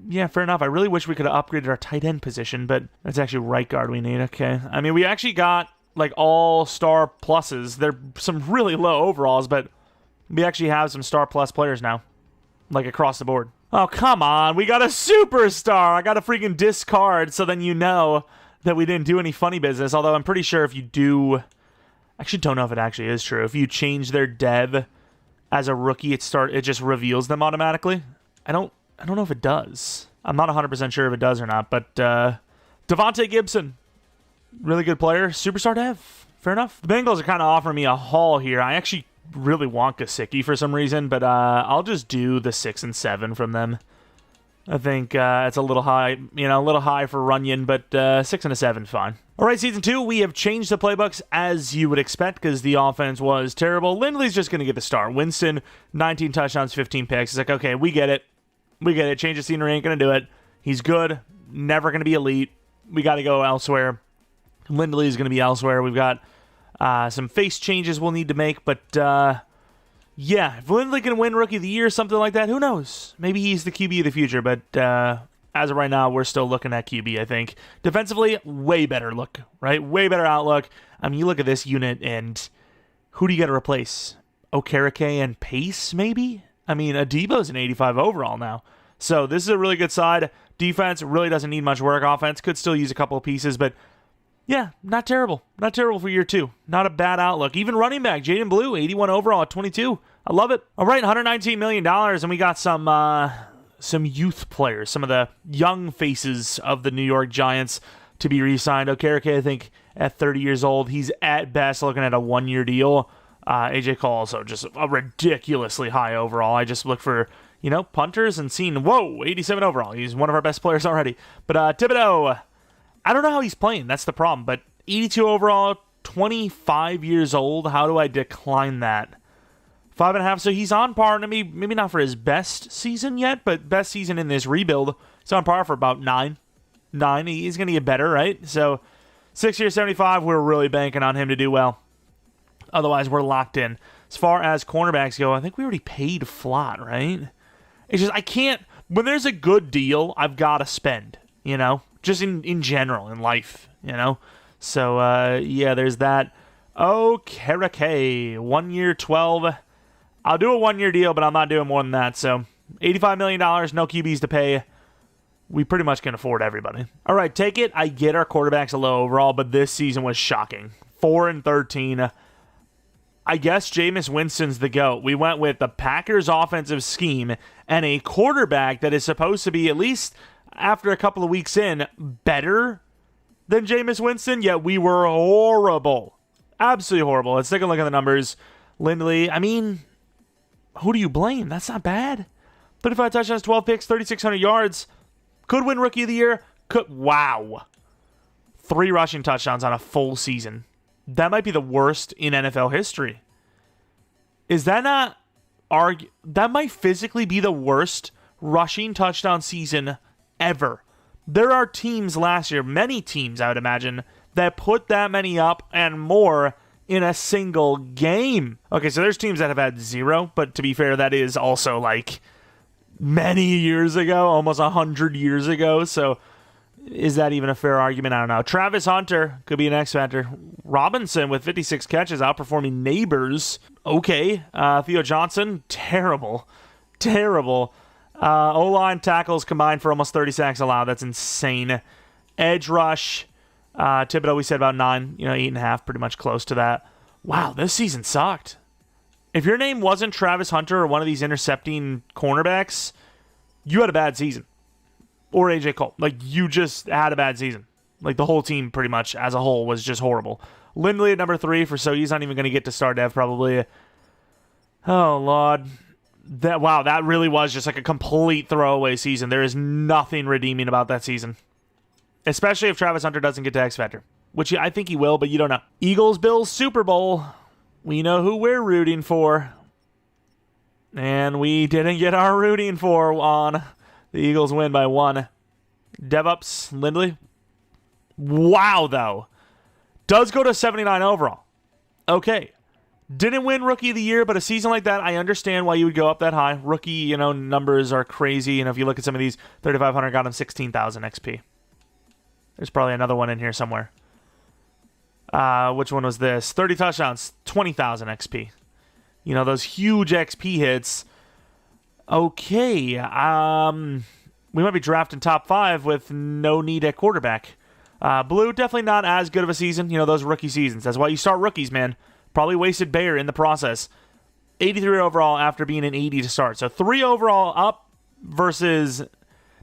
Yeah, fair enough. I really wish we could have upgraded our tight end position, but that's actually right guard we need. Okay. I mean, we actually got, all-star pluses. They're some really low overalls, but we actually have some star plus players now. Across the board. Oh, come on. We got a superstar. I got to freaking discard so then that we didn't do any funny business. Although I'm pretty sure if you do... I actually don't know if it actually is true. If you change their dev as a rookie, it just reveals them automatically. I don't know if it does. I'm not 100% sure if it does or not. But Devontae Gibson. Really good player. Superstar dev. Fair enough. The Bengals are kind of offering me a haul here. I actually really want Gesicki for some reason, but I'll just do the 6 and 7 from them. I think it's a little high, a little high for Runyon, but 6 and a 7 fine. All right, Season 2, we have changed the playbooks as you would expect because the offense was terrible. Lindley's just going to get the start. Winston, 19 touchdowns, 15 picks. It's like, okay, we get it. Change the scenery ain't going to do it. He's good. Never going to be elite. We got to go elsewhere. Lindley's going to be elsewhere. We've got some face changes we'll need to make, but yeah, if Lindley can win Rookie of the Year, something like that, who knows? Maybe he's the QB of the future, but as of right now, we're still looking at QB, I think. Defensively, way better look, right? Way better outlook. I mean, you look at this unit, and who do you got to replace? Okereke and Pace, maybe? I mean, Adebo's an 85 overall now. So this is a really good side. Defense really doesn't need much work. Offense could still use a couple of pieces, but yeah, not terrible. Not terrible for year 2. Not a bad outlook. Even running back, Jaden Blue, 81 overall at 22. I love it. All right, $119 million, and we got some youth players, some of the young faces of the New York Giants to be re-signed. Okereke, I think, at 30 years old, he's at best looking at a 1-year deal. AJ Cole also just a ridiculously high overall. I just look for, punters and seen, whoa, 87 overall. He's one of our best players already. But Thibodeau, I don't know how he's playing. That's the problem. But 82 overall, 25 years old. How do I decline that? 5.5. So he's on par. Maybe not for his best season yet, but best season in this rebuild. He's on par for about 9. He's going to get better, right? So 6 years, 75. We're really banking on him to do well. Otherwise, we're locked in. As far as cornerbacks go, I think we already paid Flott, right? It's just, I can't. When there's a good deal, I've got to spend, just in general, in life, So, yeah, there's that. Okereke, 1 year, 12. I'll do a 1-year deal, but I'm not doing more than that. So, $85 million, no QBs to pay. We pretty much can afford everybody. All right, take it. I get our quarterbacks a low overall, but this season was shocking. 4-13. I guess Jameis Winston's the GOAT. We went with the Packers' offensive scheme and a quarterback that is supposed to be, at least after a couple of weeks in, better than Jameis Winston, yet we were horrible. Absolutely horrible. Let's take a look at the numbers. Lindley, I mean, who do you blame? That's not bad. 35 touchdowns, 12 picks, 3,600 yards. Could win Rookie of the Year. Wow. 3 rushing touchdowns on a full season. That might be the worst in NFL history. Is that not... That might physically be the worst rushing touchdown season ever. There are teams last year, many teams I would imagine, that put that many up and more in a single game. Okay, so there's teams that have had 0, but to be fair, that is also like many years ago, almost 100 years ago. So is that even a fair argument? I don't know. Travis Hunter could be an X factor. Robinson with 56 catches, outperforming neighbors. Okay. Theo Johnson, terrible. O-line tackles combined for almost 30 sacks allowed. That's insane. Edge rush. Thibodeau, we said about 9, 8.5, pretty much close to that. Wow, this season sucked. If your name wasn't Travis Hunter or one of these intercepting cornerbacks, you had a bad season. Or AJ Cole. Like, you just had a bad season. Like, the whole team pretty much as a whole was just horrible. Lindley at number 3 for so he's not even going to get to start dev probably. Oh, Lord. That really was just like a complete throwaway season. There is nothing redeeming about that season. Especially if Travis Hunter doesn't get to X Factor. Which I think he will, but you don't know. Eagles, Bills, Super Bowl. We know who we're rooting for. And we didn't get our rooting for on. The Eagles win by 1. DevUps, Lindley. Wow, though. Does go to 79 overall. Okay. Didn't win Rookie of the Year, but a season like that, I understand why you would go up that high. Rookie, numbers are crazy. And if you look at some of these, 3,500 got him 16,000 XP. There's probably another one in here somewhere. Which one was this? 30 touchdowns, 20,000 XP. Those huge XP hits. Okay. We might be drafting top 5 with no need at quarterback. Blue, definitely not as good of a season. Those rookie seasons. That's why you start rookies, man. Probably wasted Bayer in the process. 83 overall after being an 80 to start. So 3 overall up versus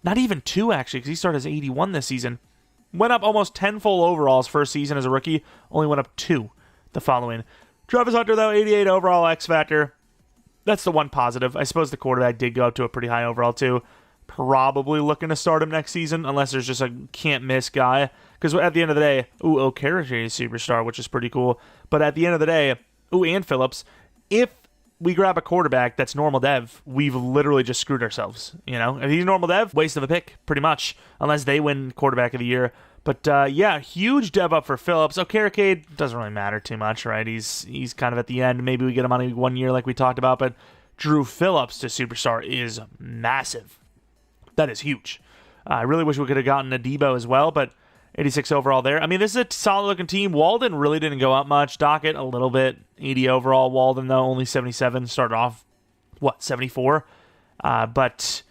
not even 2, actually, because he started as 81 this season. Went up almost 10 full overalls first season as a rookie. Only went up 2 the following. Travis Hunter, though, 88 overall X Factor. That's the one positive. I suppose the quarterback did go up to a pretty high overall, too. Probably looking to start him next season, unless there's just a can't-miss guy. Because at the end of the day, Okereke is superstar, which is pretty cool. But at the end of the day, and Phillips, if we grab a quarterback that's normal dev, we've literally just screwed ourselves. If he's normal dev, waste of a pick, pretty much, unless they win quarterback of the year. But yeah, huge dev up for Phillips. Okereke doesn't really matter too much, right? He's kind of at the end. Maybe we get him on 1 year like we talked about, but Drew Phillips to superstar is massive. That is huge. I really wish we could have gotten Adebo as well, but 86 overall there. I mean, this is a solid-looking team. Walden really didn't go up much. Dockett, a little bit. 80 overall. Walden, though, only 77. Started off, 74? But,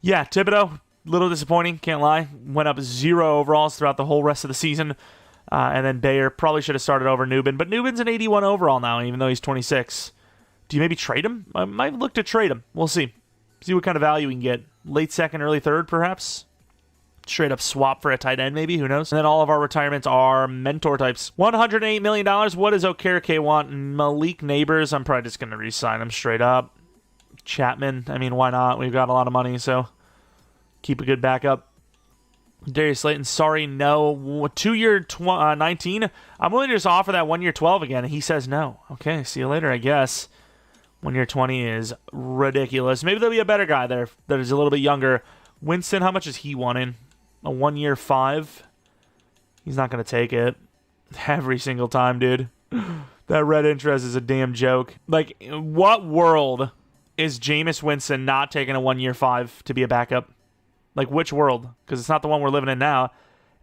yeah, Thibodeau, little disappointing, can't lie. Went up 0 overalls throughout the whole rest of the season. And then Bayer probably should have started over Newbin. But Newbin's an 81 overall now, even though he's 26. Do you maybe trade him? I might look to trade him. We'll see. See what kind of value we can get. Late second, early third, perhaps? Straight up swap for a tight end, maybe. Who knows? And then all of our retirements are mentor types. $108 million. What does Okereke want? Malik Neighbors. I'm probably just going to re-sign him straight up. Chapman. I mean, why not? We've got a lot of money, so keep a good backup. Darius Slayton. Sorry, no. 2-year 19. I'm willing to just offer that 1 year 12 again. And he says no. Okay, see you later, I guess. 1 year 20 is ridiculous. Maybe there'll be a better guy there that is a little bit younger. Winston, how much is he wanting? A 1 year 5? He's not going to take it. Every single time, dude. That red interest is a damn joke. Like, in what world is Jameis Winston not taking a 1 year 5 to be a backup? Like, which world? Because it's not the one we're living in now.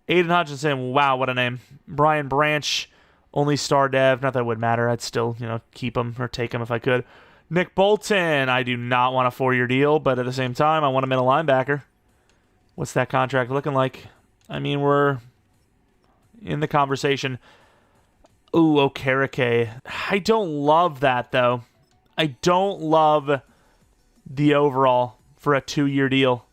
Aiden Hutchinson, wow, what a name. Brian Branch, only star dev. Not that it would matter. I'd still, keep him or take him if I could. Nick Bolton, I do not want a 4-year deal, but at the same time, I want a middle linebacker. What's that contract looking like? I mean, we're in the conversation. Ooh, Okereke. I don't love that, though. I don't love the overall for a 2-year deal.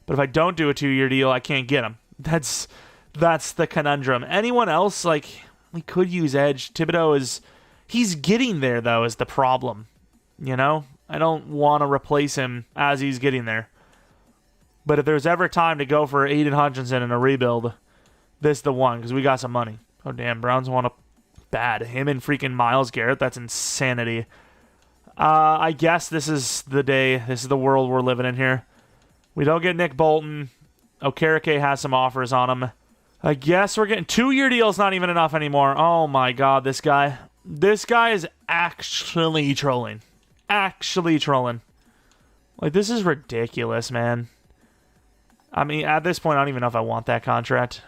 But if I don't do a 2-year deal, I can't get him. That's the conundrum. Anyone else, we could use edge. Thibodeau he's getting there, though, is the problem. I don't want to replace him as he's getting there. But if there's ever time to go for Aiden Hutchinson in a rebuild, this is the one, because we got some money. Oh, damn, Browns want to bad. Him and freaking Myles Garrett, that's insanity. I guess this is the day, this is the world we're living in here. We don't get Nick Bolton. Okereke has some offers on him. I guess we're getting 2-year deals, not even enough anymore. Oh, my God, this guy. This guy is actually trolling. Actually trolling. Like, this is ridiculous, man. I mean, at this point, I don't even know if I want that contract.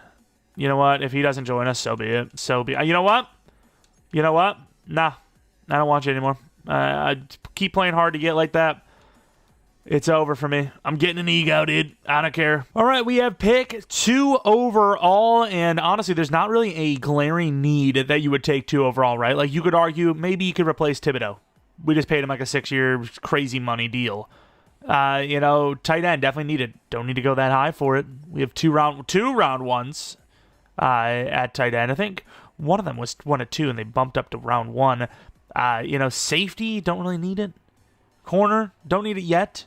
You know what? If he doesn't join us, so be it. So be it. You know what? You know what? Nah. I don't want you anymore. I keep playing hard to get like that. It's over for me. I'm getting an ego, dude. I don't care. All right, we have pick 2 overall, and honestly, there's not really a glaring need that you would take 2 overall, right? Like, you could argue maybe you could replace Thibodeau. We just paid him like a 6-year crazy money deal. You know, tight end definitely needed. Don't need to go that high for it. We have two round ones at tight end. I think one of them was 1 at 2, and they bumped up to round 1. You know, safety, don't really need it. Corner, don't need it yet.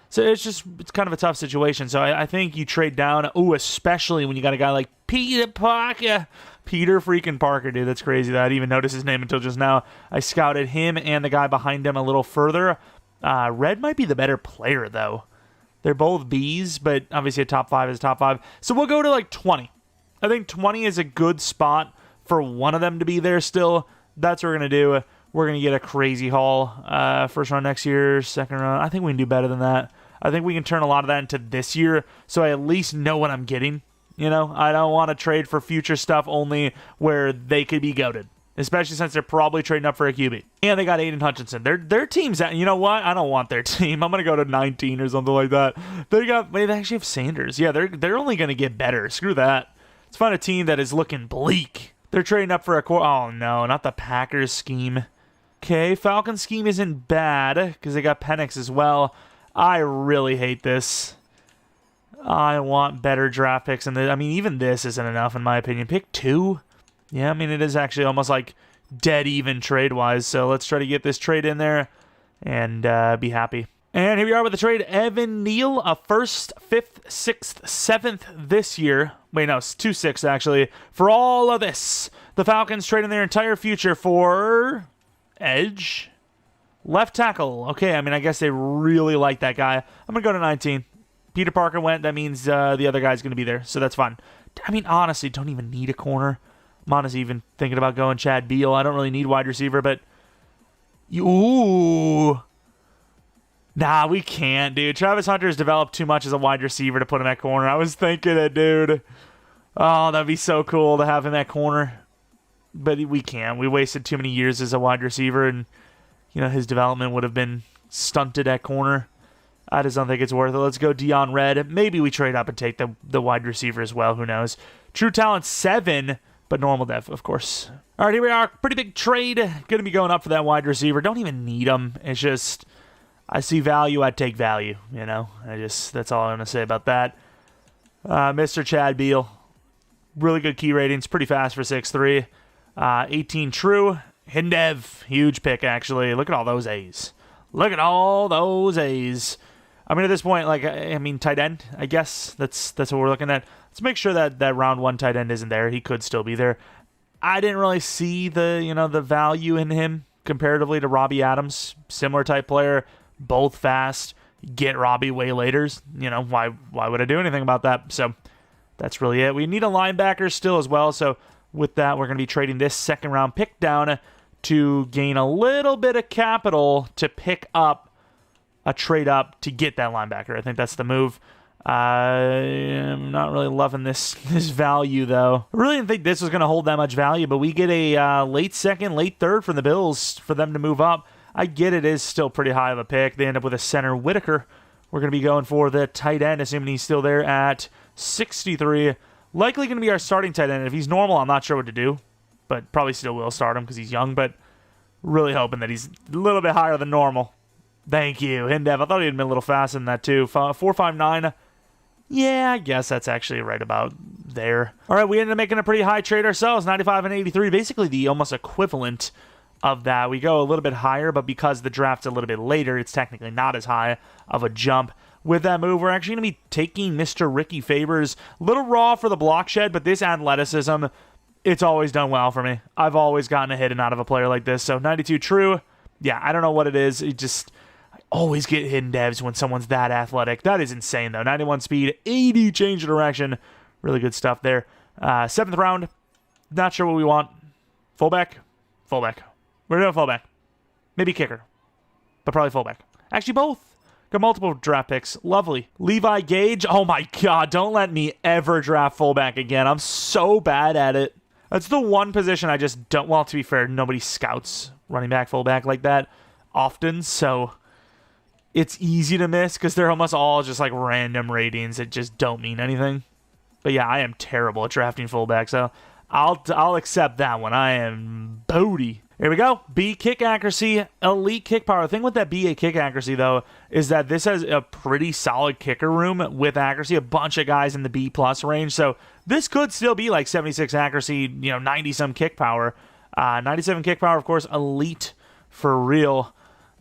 So it's kind of a tough situation. So I think you trade down. Ooh, especially when you got a guy like Peter Parker. Peter freaking Parker, dude. That's crazy that I didn't even notice his name until just now. I scouted him and the guy behind him a little further. Red might be the better player, though. They're both Bs, but obviously a top 5 is a top 5. So we'll go to like 20. I think 20 is a good spot for one of them to be there still. That's what we're going to do. We're going to get a crazy haul. First round next year, second round. I think we can do better than that. I think we can turn a lot of that into this year, so I at least know what I'm getting. You know, I don't want to trade for future stuff only where they could be goated, especially since they're probably trading up for a QB. And they got Aiden Hutchinson. Their team's at, you know what? I don't want their team. I'm going to go to 19 or something like that. They actually have Sanders. Yeah, they're only going to get better. Screw that. Let's find a team that is looking bleak. They're trading up for a core. Oh, no, not the Packers scheme. Okay, Falcons scheme isn't bad because they got Penix as well. I really hate this. I want better draft picks. And I mean, even this isn't enough in my opinion. Pick 2? Yeah, I mean, it is actually almost like dead even trade-wise. So let's try to get this trade in there and be happy. And here we are with the trade. Evan Neal, a 1st, 5th, 6th, 7th this year. Wait, no, it's 2 6th actually. For all of this, the Falcons trading their entire future for edge. Left tackle. Okay, I mean, I guess they really like that guy. I'm going to go to 19. Peter Parker went. That means the other guy's going to be there, so that's fine. I mean, honestly, don't even need a corner. I'm honestly even thinking about going Chad Beal. I don't really need wide receiver, but... Ooh. Nah, we can't, dude. Travis Hunter has developed too much as a wide receiver to put him at corner. I was thinking it, dude. Oh, that'd be so cool to have him at corner. But we can't. We wasted too many years as a wide receiver, and... You know, his development would have been stunted at corner. I just don't think it's worth it. Let's go Dion Red. Maybe we trade up and take the wide receiver as well. Who knows? True talent 7, but normal dev, of course. All right, here we are. Pretty big trade. Going to be going up for that wide receiver. Don't even need him. It's just, I see value, I'd take value. You know, that's all I'm going to say about that. Mr. Chad Beal. Really good key ratings. Pretty fast for 6'3". 18 true. Hindev, huge pick, actually. Look at all those A's. Look at all those A's. I mean, at this point, like, I mean, tight end, I guess. That's what we're looking at. Let's make sure that round 1 tight end isn't there. He could still be there. I didn't really see the value in him comparatively to Robbie Adams. Similar type player, both fast. Get Robbie way later. You know, why would I do anything about that? So that's really it. We need a linebacker still as well, so with that, we're going to be trading this 2nd round pick down to gain a little bit of capital to pick up a trade up to get that linebacker. I think that's the move. I'm not really loving this value, though. I really didn't think this was going to hold that much value, but we get a late 2nd, late 3rd from the Bills for them to move up. I get it is still pretty high of a pick. They end up with a center, Whitaker. We're going to be going for the tight end, assuming he's still there at 63. Likely going to be our starting tight end. If he's normal, I'm not sure what to do, but probably still will start him because he's young, but really hoping that he's a little bit higher than normal. Thank you, Hindev. I thought he'd been a little faster than that, too. 4.59. Yeah, I guess that's actually right about there. All right, we ended up making a pretty high trade ourselves, 95 and 83, basically the almost equivalent of that. We go a little bit higher, but because the draft's a little bit later, it's technically not as high of a jump. With that move, we're actually going to be taking Mr. Ricky Favors. A little raw for the block shed, but this athleticism, it's always done well for me. I've always gotten a hidden out of a player like this. So 92 true. Yeah, I don't know what it is. I always get hidden devs when someone's that athletic. That is insane, though. 91 speed, 80 change of direction. Really good stuff there. 7th round. Not sure what we want. Fullback. We're doing fullback. Maybe kicker. But probably fullback. Actually, both. Got multiple draft picks. Lovely. Levi Gage. Oh my God. Don't let me ever draft fullback again. I'm so bad at it. That's the one position I just don't... Well, to be fair, nobody scouts running back, fullback like that often. So it's easy to miss because they're almost all just like random ratings that just don't mean anything. But yeah, I am terrible at drafting fullback. So I'll accept that one. I am Bodie. Here we go. B, kick accuracy, elite kick power. The thing with that BA kick accuracy, though, is that this has a pretty solid kicker room with accuracy. A bunch of guys in the B+ range. So this could still be like 76 accuracy, 90-some kick power. 97 kick power, of course, elite for real.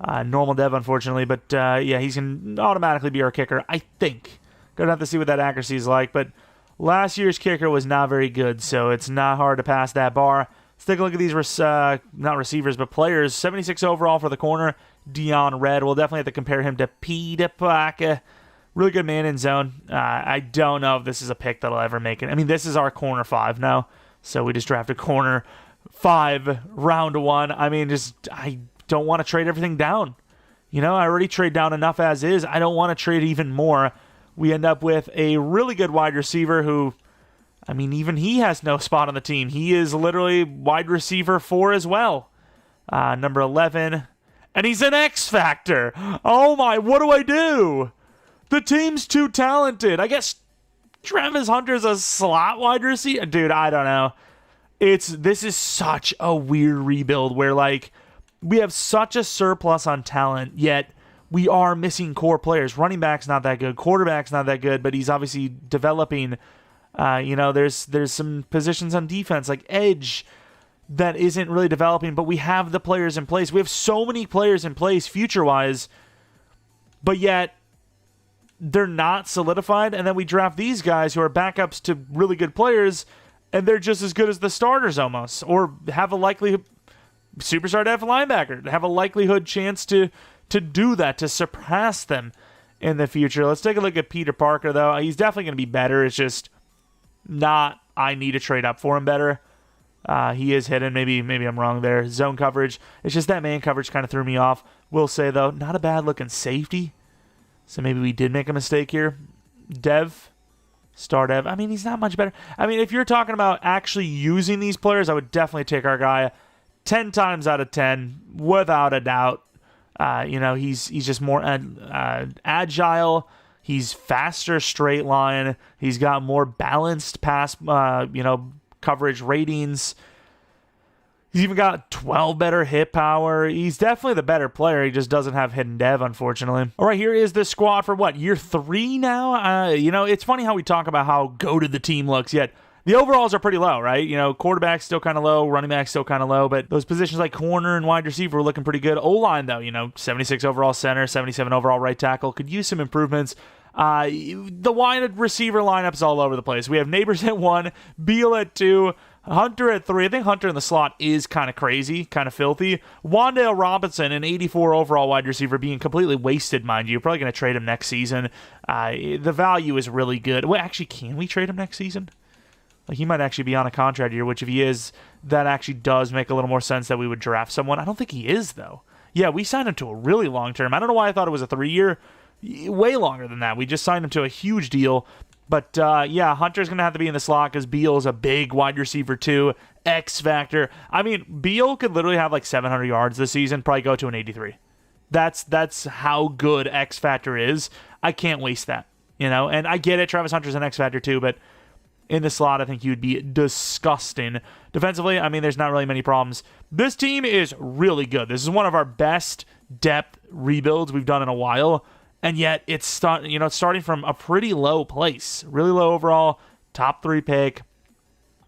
Normal dev, unfortunately. But yeah, he can automatically be our kicker, I think. Gonna have to see what that accuracy is like. But last year's kicker was not very good, so it's not hard to pass that bar. Let's take a look at these, not receivers, but players. 76 overall for the corner, Dion Red. We'll definitely have to compare him to Peter Parker. Really good man in zone. I don't know if this is a pick that'll ever make it. I mean, this is our corner 5 now, so we just drafted corner 5, round 1. I mean, I don't want to trade everything down. I already trade down enough as is. I don't want to trade even more. We end up with a really good wide receiver who... I mean, even he has no spot on the team. He is literally wide receiver 4 as well. Number 11. And he's an X Factor. Oh my, what do I do? The team's too talented. I guess Travis Hunter's a slot wide receiver. Dude, I don't know. This is such a weird rebuild where, like, we have such a surplus on talent, yet we are missing core players. Running back's not that good. Quarterback's not that good, but he's obviously developing... there's some positions on defense like edge that isn't really developing, but we have the players in place. We have so many players in place future-wise, but yet they're not solidified. And then we draft these guys who are backups to really good players, and they're just as good as the starters almost, or have a likely superstar depth linebacker, have a likelihood chance to do that, to surpass them in the future. Let's take a look at Peter Parker, though. He's definitely going to be better. It's just not I need to trade up for him better. He is hidden. Maybe I'm wrong there. Zone coverage. It's just that man coverage kind of threw me off. Will say, though, not a bad looking safety. So maybe we did make a mistake here. Dev. Star Dev. I mean, he's not much better. I mean, if you're talking about actually using these players, I would definitely take our guy 10 times out of 10, without a doubt. He's just more agile. He's faster straight line. He's got more balanced pass, coverage ratings. He's even got 12 better hit power. He's definitely the better player. He just doesn't have hidden dev, unfortunately. All right, here is the squad for what, year 3 now? It's funny how we talk about how goated the team looks, yet the overalls are pretty low, right? Quarterback's still kind of low, running back's still kind of low, but those positions like corner and wide receiver were looking pretty good. O-line, though, 76 overall center, 77 overall right tackle, could use some improvements. The wide receiver lineup's all over the place. We have Neighbors at 1, Beal at 2, Hunter at 3. I think Hunter in the slot is kind of crazy, kind of filthy. Wan'Dale Robinson, an 84 overall wide receiver, being completely wasted, mind you. Probably going to trade him next season. The value is really good. Well, actually, can we trade him next season? Like, he might actually be on a contract year, which if he is, that actually does make a little more sense that we would draft someone. I don't think he is, though. Yeah, we signed him to a really long term. I don't know why I thought it was a 3-year. Way longer than that. We just signed him to a huge deal. But, yeah, Hunter's going to have to be in the slot because Beal is a big wide receiver, too. X Factor. I mean, Beal could literally have like 700 yards this season, probably go to an 83. That's how good X Factor is. I can't waste that, And I get it, Travis Hunter's an X Factor, too, but in the slot, I think he would be disgusting. Defensively, I mean, there's not really many problems. This team is really good. This is one of our best depth rebuilds we've done in a while. And yet, it's starting from a pretty low place. Really low overall, top 3 pick.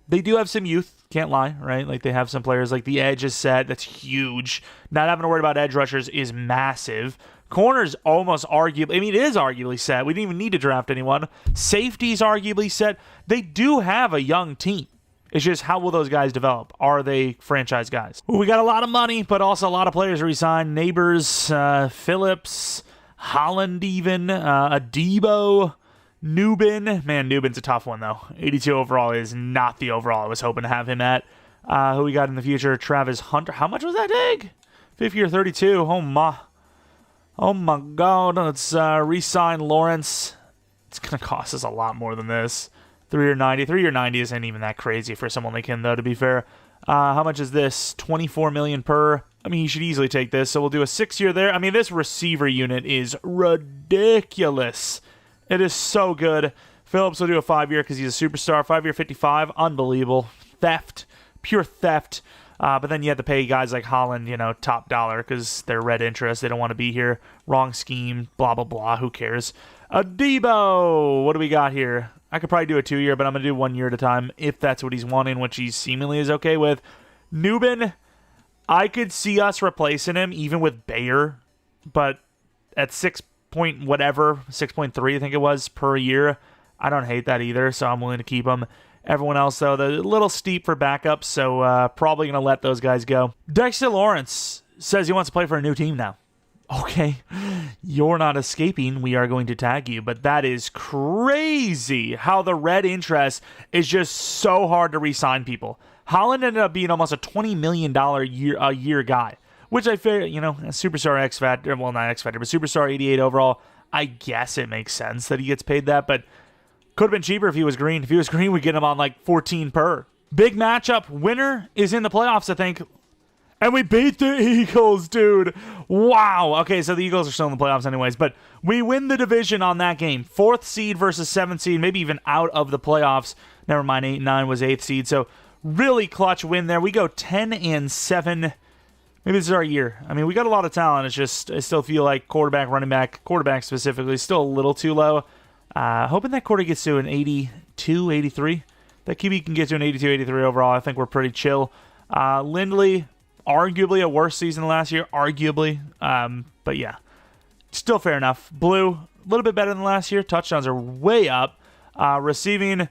They do have some youth, can't lie, right? Like, they have some players, like the edge is set. That's huge. Not having to worry about edge rushers is massive. Corner's almost arguably, it is arguably set. We didn't even need to draft anyone. Safety's arguably set. They do have a young team. It's just, how will those guys develop? Are they franchise guys? Ooh, we got a lot of money, but also a lot of players re-signed. Neighbors, Phillips, Holland even, Adebo, Nubin. Man, Nubin's a tough one, though. 82 overall is not the overall I was hoping to have him at. Who we got in the future? Travis Hunter. How much was that dig? 50 or 32. Oh my God. Let's re-sign Lawrence. It's going to cost us a lot more than this. 3 or 90. 3 or 90 isn't even that crazy for someone like him, though, to be fair. How much is this? 24 million per. I mean, he should easily take this. So we'll do a 6-year there. I mean, this receiver unit is ridiculous. It is so good. Phillips will do a 5-year because he's a superstar. 5-year, 55. Unbelievable. Theft. Pure theft. But then you have to pay guys like Holland, top dollar because they're red interest. They don't want to be here. Wrong scheme. Blah, blah, blah. Who cares? Adebo. What do we got here? I could probably do a 2-year, but I'm going to do 1 year at a time if that's what he's wanting, which he seemingly is okay with. Newbin, I could see us replacing him even with Bayer, but at 6 point whatever, 6.3 I think it was per year. I don't hate that either, so I'm willing to keep him. Everyone else, though, they're a little steep for backups, so probably going to let those guys go. Dexter Lawrence says he wants to play for a new team now. Okay, you're not escaping. We are going to tag you, but that is crazy how the red interest is just so hard to re-sign people. Holland ended up being almost a $20 million a year guy, which I feel, a superstar X Factor, well, not X Factor, but superstar 88 overall. I guess it makes sense that he gets paid that, but could have been cheaper if he was green. If he was green, we'd get him on like 14 per. Big matchup. Winner is in the playoffs, I think. And we beat the Eagles, dude. Wow. Okay, so the Eagles are still in the playoffs anyways, but we win the division on that game. 4th seed versus 7th seed, maybe even out of the playoffs. Never mind, 8-9 was 8th seed. So really clutch win there. We go 10-7. Maybe this is our year. I mean, we got a lot of talent. It's just I still feel like quarterback specifically, still a little too low. Hoping that quarter gets to an 82, 83. That QB can get to an 82, 83 overall. I think we're pretty chill. Lindley, arguably a worse season than last year. Arguably. But yeah, still fair enough. Blue, a little bit better than last year. Touchdowns are way up. Receiving,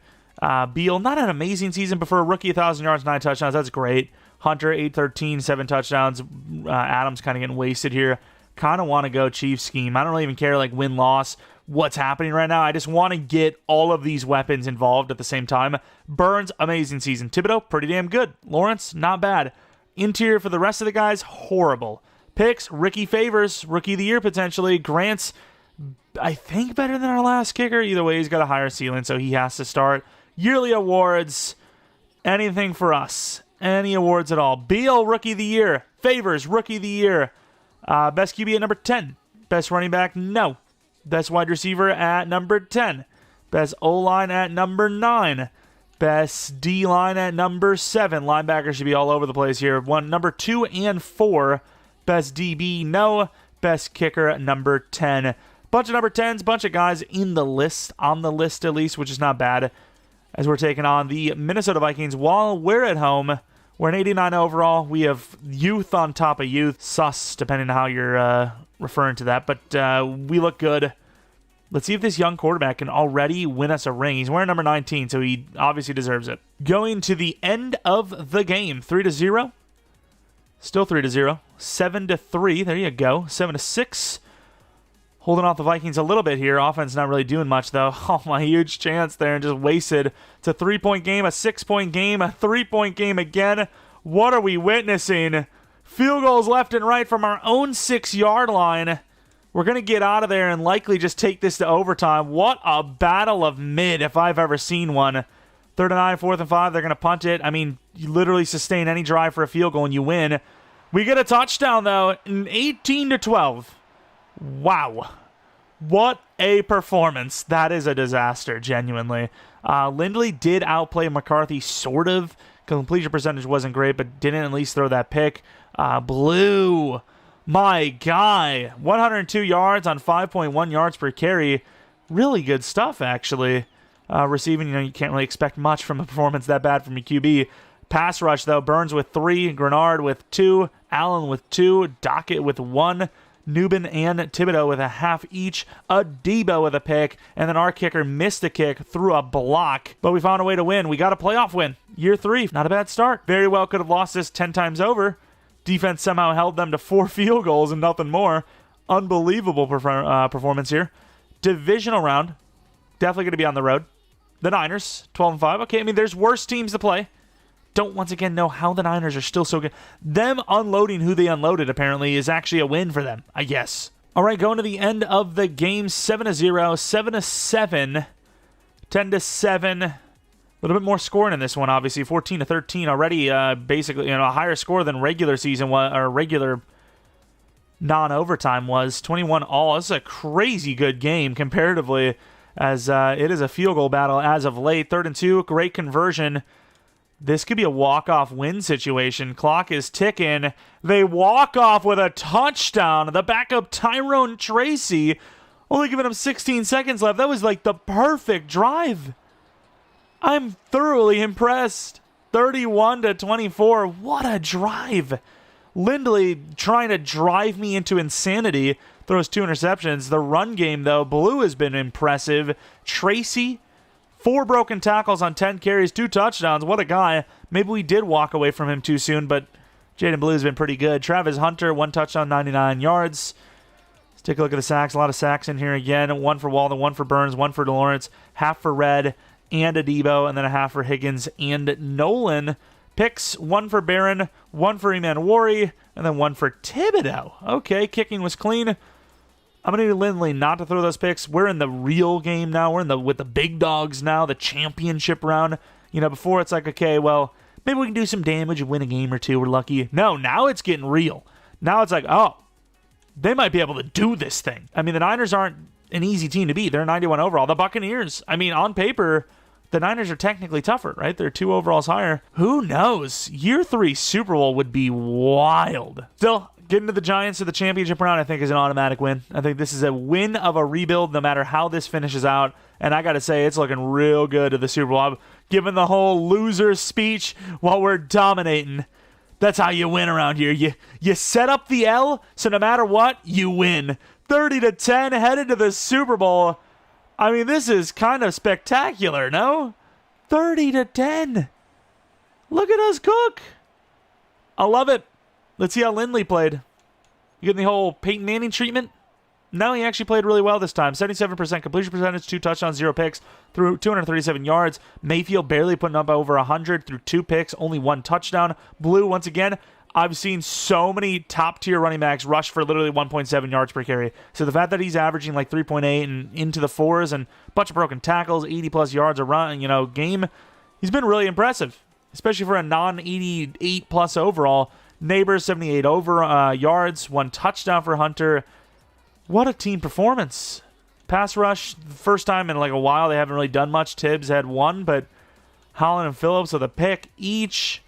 Beal, not an amazing season, but for a rookie, 1,000 yards, 9 touchdowns. That's great. Hunter, 8-13, 7 touchdowns. Adams kind of getting wasted here. Kind of want to go Chiefs scheme. I don't really even care, like, win-loss, what's happening right now. I just want to get all of these weapons involved at the same time. Burns, amazing season. Thibodeau, pretty damn good. Lawrence, not bad. Interior for the rest of the guys, horrible. Picks, Ricky Favors, Rookie of the Year potentially. Grant's, I think, better than our last kicker. Either way, he's got a higher ceiling, so he has to start. Yearly awards, anything for us. Any awards at all. Beal, Rookie of the Year. Favors, Rookie of the Year. Best QB at number 10. Best running back, no. Best wide receiver at number 10. Best O-line at number 9. Best D-line at number 7. Linebacker should be all over the place here. Number 2 and 4. Best DB, no. Best kicker at number 10. Bunch of number 10s, bunch of guys in the list, on the list at least, which is not bad, as we're taking on the Minnesota Vikings while we're at home. We're an 89 overall. We have youth on top of youth. Sus, depending on how you're referring to that. But we look good. Let's see if this young quarterback can already win us a ring. He's wearing number 19, so he obviously deserves it. Going to the end of the game. 3-0. Still 3-0. 7-3. There you go. 7-6. Holding off the Vikings a little bit here. Offense not really doing much, though. Oh, my huge chance there and just wasted. It's a 3-point game, a 6-point game, a 3-point game again. What are we witnessing? Field goals left and right from our own 6-yard line. We're going to get out of there and likely just take this to overtime. What a battle of mid if I've ever seen one. 3rd and 9, 4th and 5, they're going to punt it. I mean, you literally sustain any drive for a field goal and you win. We get a touchdown, though, 18-12. Wow. What a performance. That is a disaster, genuinely. Lindley did outplay McCarthy, sort of. Completion percentage wasn't great, but didn't at least throw that pick. Blue, my guy. 102 yards on 5.1 yards per carry. Really good stuff, actually. Receiving, you can't really expect much from a performance that bad from a QB. Pass rush, though. Burns with 3, Grenard with 2, Allen with 2, Dockett with 1, Newbin and Thibodeau with a half each, Adebo with a pick, and then our kicker missed a kick through a block, but we found a way to win. We got a playoff win. Year 3, not a bad start. Very well could have lost this 10 times over. Defense somehow held them to 4 field goals and nothing more. Unbelievable performance here. Divisional round, definitely going to be on the road. The Niners, 12-5. Okay, I mean, there's worse teams to play. don't once again know how the Niners are still so good. Them unloading who they unloaded apparently is actually a win for them, I guess. All right, going to the end of the game, 7-0, 7-7, 10-7. A little bit more scoring in this one, obviously. 14-13 already, basically, a higher score than regular season or regular non-overtime was. 21 all. This is a crazy good game comparatively, as it is a field goal battle as of late. 3rd and 2, great conversion. This could be a walk-off win situation. Clock is ticking. They walk off with a touchdown. The backup Tyrone Tracy, only giving him 16 seconds left. That was like the perfect drive. I'm thoroughly impressed. 31-24. What a drive. Lindley trying to drive me into insanity. Throws 2 interceptions. The run game, though, Blue has been impressive. Tracy, 4 broken tackles on 10 carries, 2 touchdowns. What a guy. Maybe we did walk away from him too soon, but Jaden Blue has been pretty good. Travis Hunter, 1 touchdown, 99 yards. Let's take a look at the sacks. A lot of sacks in here again. 1 for Walden, 1 for Burns, 1 for DeLawrence, half for Red and Adebo, and then a half for Higgins and Nolan. Picks, 1 for Barron, 1 for Emanwari, and then 1 for Thibodeau. Okay, kicking was clean. I'm going to need Lindley not to throw those picks. We're in the real game now. We're with the big dogs now, the championship round. Before it's like, okay, well, maybe we can do some damage and win a game or two. We're lucky. No, now it's getting real. Now it's like, oh, they might be able to do this thing. I mean, the Niners aren't an easy team to beat. They're 91 overall. The Buccaneers, I mean, on paper, the Niners are technically tougher, right? They're 2 overalls higher. Who knows? Year 3 Super Bowl would be wild. Still, getting to the Giants to the championship round, I think, is an automatic win. I think this is a win of a rebuild no matter how this finishes out. And I got to say, it's looking real good to the Super Bowl. I'm giving the whole loser speech while we're dominating. That's how you win around here. You set up the L, so no matter what, you win. 30-10, headed to the Super Bowl. I mean, this is kind of spectacular, no? 30-10. Look at us cook. I love it. Let's see how Lindley played. You getting the whole Peyton Manning treatment? No, he actually played really well this time. 77% completion percentage, 2 touchdowns, 0 picks, through 237 yards. Mayfield barely putting up over 100 through 2 picks, only 1 touchdown. Blue, once again, I've seen so many top-tier running backs rush for literally 1.7 yards per carry. So the fact that he's averaging like 3.8 and into the 4s and a bunch of broken tackles, 80-plus yards a run, game, he's been really impressive, especially for a non-88-plus overall. Neighbors, 78 yards, 1 touchdown for Hunter. What a team performance. Pass rush, first time in like a while. They haven't really done much. Tibbs had 1, but Holland and Phillips with a pick each.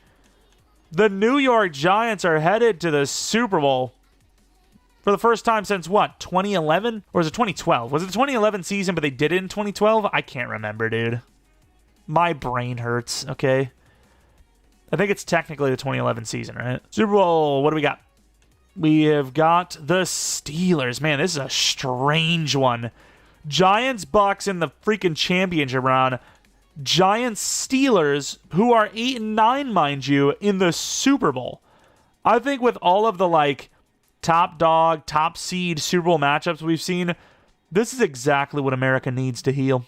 The New York Giants are headed to the Super Bowl for the first time since what, 2011? Or was it 2012? Was it the 2011 season, but they did it in 2012? I can't remember, dude. My brain hurts, okay? I think it's technically the 2011 season, right? Super Bowl, what do we got? We have got the Steelers. Man, this is a strange one. Giants, Bucks in the freaking championship round. Giants, Steelers, who are 8-9, mind you, in the Super Bowl. I think with all of the, top dog, top seed Super Bowl matchups we've seen, this is exactly what America needs to heal.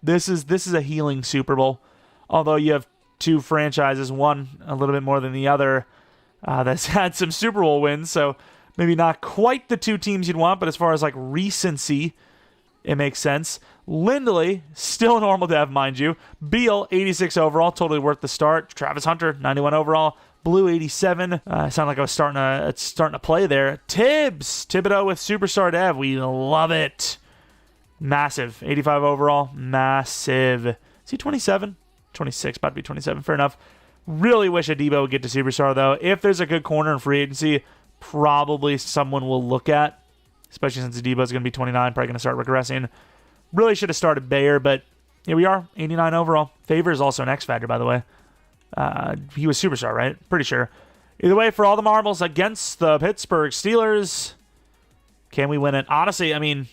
This is a healing Super Bowl. Although you have 2 franchises, one a little bit more than the other, that's had some Super Bowl wins, so maybe not quite the 2 teams you'd want, but as far as recency, it makes sense. Lindley, still normal to have, mind you. Beal, 86 overall, totally worth the start. Travis Hunter, 91 overall. Blue, 87. Sounded like I was starting to play there. Thibodeau with Superstar Dev. We love it. Massive. 85 overall. Massive. Is he 27? 26, about to be 27. Fair enough. Really wish Adebo would get to Superstar, though. If there's a good corner in free agency, probably someone will look at, especially since Adebo is going to be 29, probably going to start regressing. Really should have started Bayer, but here we are, 89 overall. Favor is also an X Factor, by the way. He was Superstar, right? Pretty sure. Either way, for all the marbles against the Pittsburgh Steelers, can we win it? Honestly, I mean,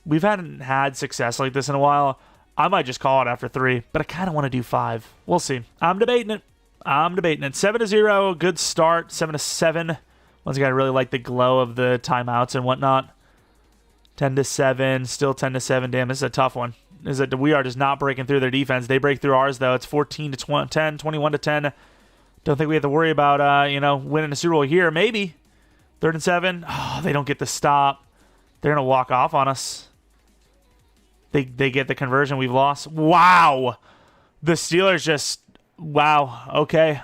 we've hadn't had success like this in a while. I might just call it after 3, but I kind of want to do 5. We'll see. I'm debating it. 7-0, good start. 7-7. Once again, I really like the glow of the timeouts and whatnot. 10-7, still 10-7. Damn, this is a tough one. We are just not breaking through their defense. They break through ours, though. It's 14-10, 21-10. Don't think we have to worry about, winning a Super Bowl here. Maybe. 3rd and 7. Oh, they don't get the stop. They're going to walk off on us. They get the conversion. We've lost. Wow. The Steelers just... Wow. Okay.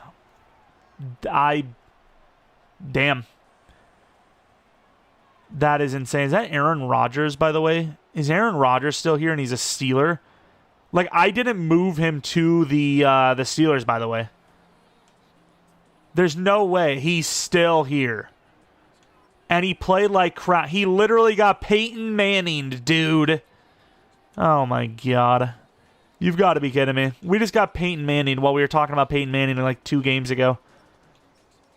Damn. That is insane. Is that Aaron Rodgers, by the way? Is Aaron Rodgers still here and he's a Steeler? Like, I didn't move him to the Steelers, by the way. There's no way he's still here. And he played like crap. He literally got Peyton Manning'd, dude. Oh, my God. You've got to be kidding me. We just got Peyton Manning while we were talking about Peyton Manning like 2 games ago.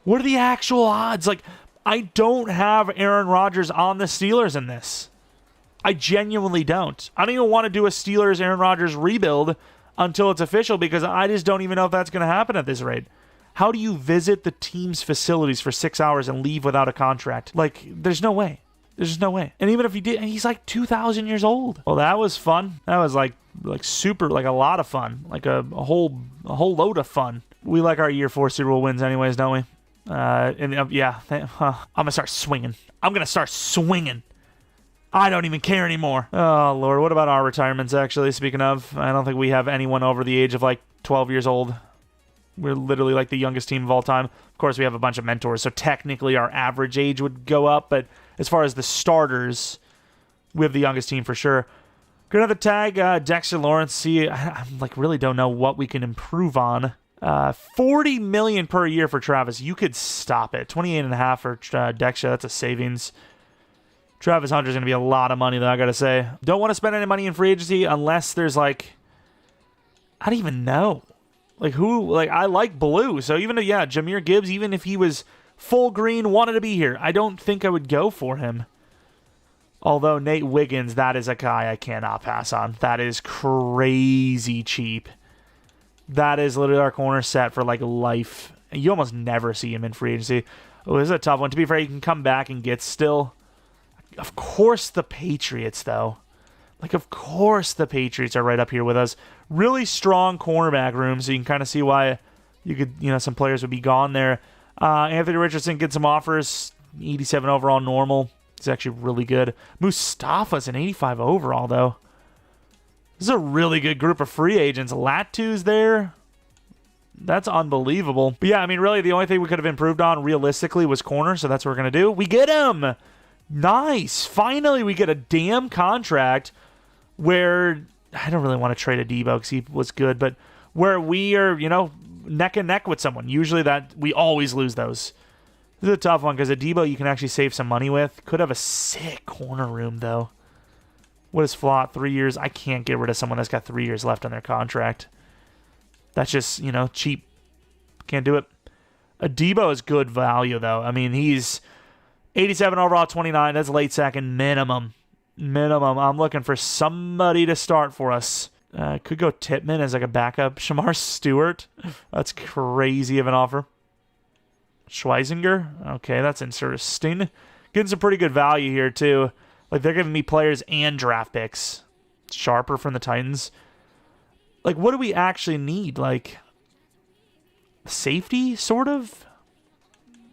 What are the actual odds? Like, I don't have Aaron Rodgers on the Steelers in this. I genuinely don't. I don't even want to do a Steelers Aaron Rodgers rebuild until it's official because I just don't even know if that's going to happen at this rate. How do you visit the team's facilities for 6 hours and leave without a contract? Like, there's no way. There's just no way. And even if he did, he's like 2,000 years old. Well, that was fun. That was like super, like a lot of fun. Like a whole load of fun. We like our year 4 Super Bowl wins anyways, don't we? I'm going to start swinging. I don't even care anymore. Oh, Lord. What about our retirements, actually? Speaking of, I don't think we have anyone over the age of like 12 years old. We're literally like the youngest team of all time. Of course, we have a bunch of mentors, so technically our average age would go up, but as far as the starters, we have the youngest team for sure. Good another tag, Dexter Lawrence. See, I like really don't know what we can improve on. $40 million per year for Travis. You could stop it. 28.5 for Dexter. That's a savings. Travis Hunter's going to be a lot of money, though, I got to say. Don't want to spend any money in free agency unless there's like... I don't even know. Like, who... Like, I like blue. So even, Jahmyr Gibbs, even if he was full green, wanted to be here, I don't think I would go for him. Although Nate Wiggins, that is a guy I cannot pass on. That is crazy cheap. That is literally our corner set for, like, life. You almost never see him in free agency. Oh, this is a tough one. To be fair, you can come back and get still. Of course the Patriots, though. Like, of course the Patriots are right up here with us. Really strong cornerback room, so you can kind of see why you could, some players would be gone there. Anthony Richardson gets some offers. 87 overall normal. He's actually really good. Mustafa's an 85 overall, though. This is a really good group of free agents. Latu's there. That's unbelievable. But yeah, I mean, really, the only thing we could have improved on realistically was corner, so that's what we're going to do. We get him! Nice! Finally, we get a damn contract where... I don't really want to trade Adebo because he was good, but where we are, neck and neck with someone. Usually we always lose those. This is a tough one because Adebo you can actually save some money with. Could have a sick corner room, though. What is Flott? 3 years? I can't get rid of someone that's got 3 years left on their contract. That's just, cheap. Can't do it. Adebo is good value, though. I mean, he's 87 overall, 29. That's late second minimum. I'm looking for somebody to start for us. Could go Tippmann as like a backup. Shamar Stewart. That's crazy of an offer. Schweizinger. Okay, that's interesting. Getting some pretty good value here, too. Like, they're giving me players and draft picks. Sharper from the Titans. Like, what do we actually need? Like, safety, sort of?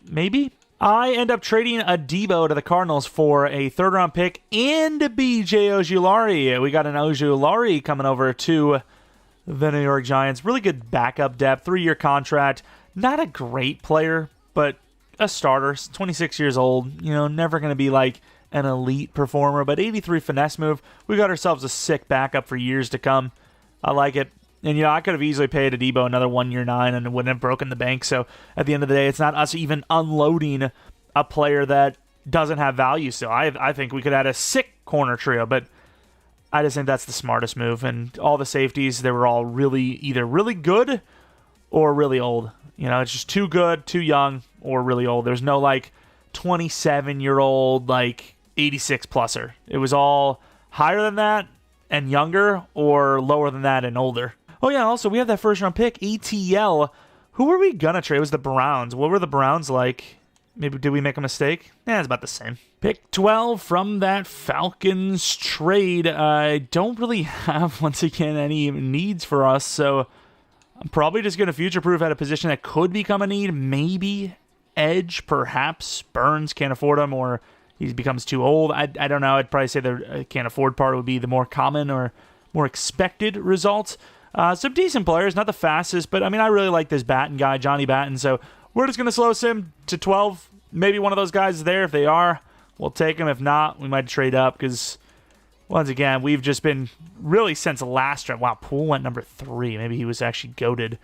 Maybe? I end up trading Adebo to the Cardinals for a third-round pick and B.J. Ojulari. We got an Ojulari coming over to the New York Giants. Really good backup depth. 3-year contract. Not a great player, but a starter. 26 years old. Never going to be like an elite performer, but 83 finesse move. We got ourselves a sick backup for years to come. I like it. And, I could have easily paid Adebo another 1 year 9 and it wouldn't have broken the bank. So at the end of the day, it's not us even unloading a player that doesn't have value. So I think we could add a sick corner trio, but I just think that's the smartest move. And all the safeties, they were all either really good or really old. It's just too good, too young, or really old. There's no 27-year-old, 86-pluser. It was all higher than that and younger, or lower than that and older. Oh, yeah, also, we have that first-round pick, ATL. Who were we going to trade? It was the Browns. What were the Browns like? Maybe did we make a mistake? It's about the same. Pick 12 from that Falcons trade. I don't really have, once again, any needs for us, so I'm probably just going to future-proof at a position that could become a need. Maybe edge, perhaps. Burns, can't afford him, or he becomes too old. I don't know. I'd probably say the can't afford part would be the more common or more expected result. Some decent players, not the fastest, but I mean, I really like this Batten guy, Johnny Batten, so we're just going to slow sim to 12. Maybe one of those guys is there. If they are, we'll take him. If not, we might trade up because, once again, we've just been really since last draft. Wow, Poole went number 3. Maybe he was actually goated.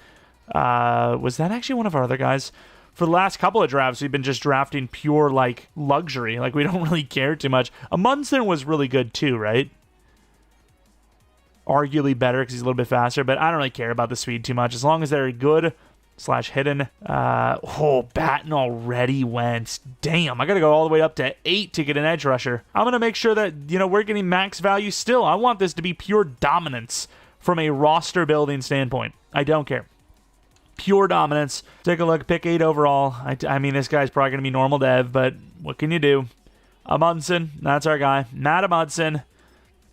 Was that actually one of our other guys? For the last couple of drafts, we've been just drafting pure, like, luxury. Like, we don't really care too much. Amundsen was really good too, right? Arguably better because he's a little bit faster, but I don't really care about the speed too much. As long as they're good / hidden. Batten already went. Damn, I got to go all the way up to 8 to get an edge rusher. I'm going to make sure that, we're getting max value still. I want this to be pure dominance from a roster building standpoint. I don't care. Pure dominance. Take a look. Pick 8 overall. I mean, this guy's probably going to be normal dev, but what can you do? Amundsen, that's our guy. Matt Amundsen.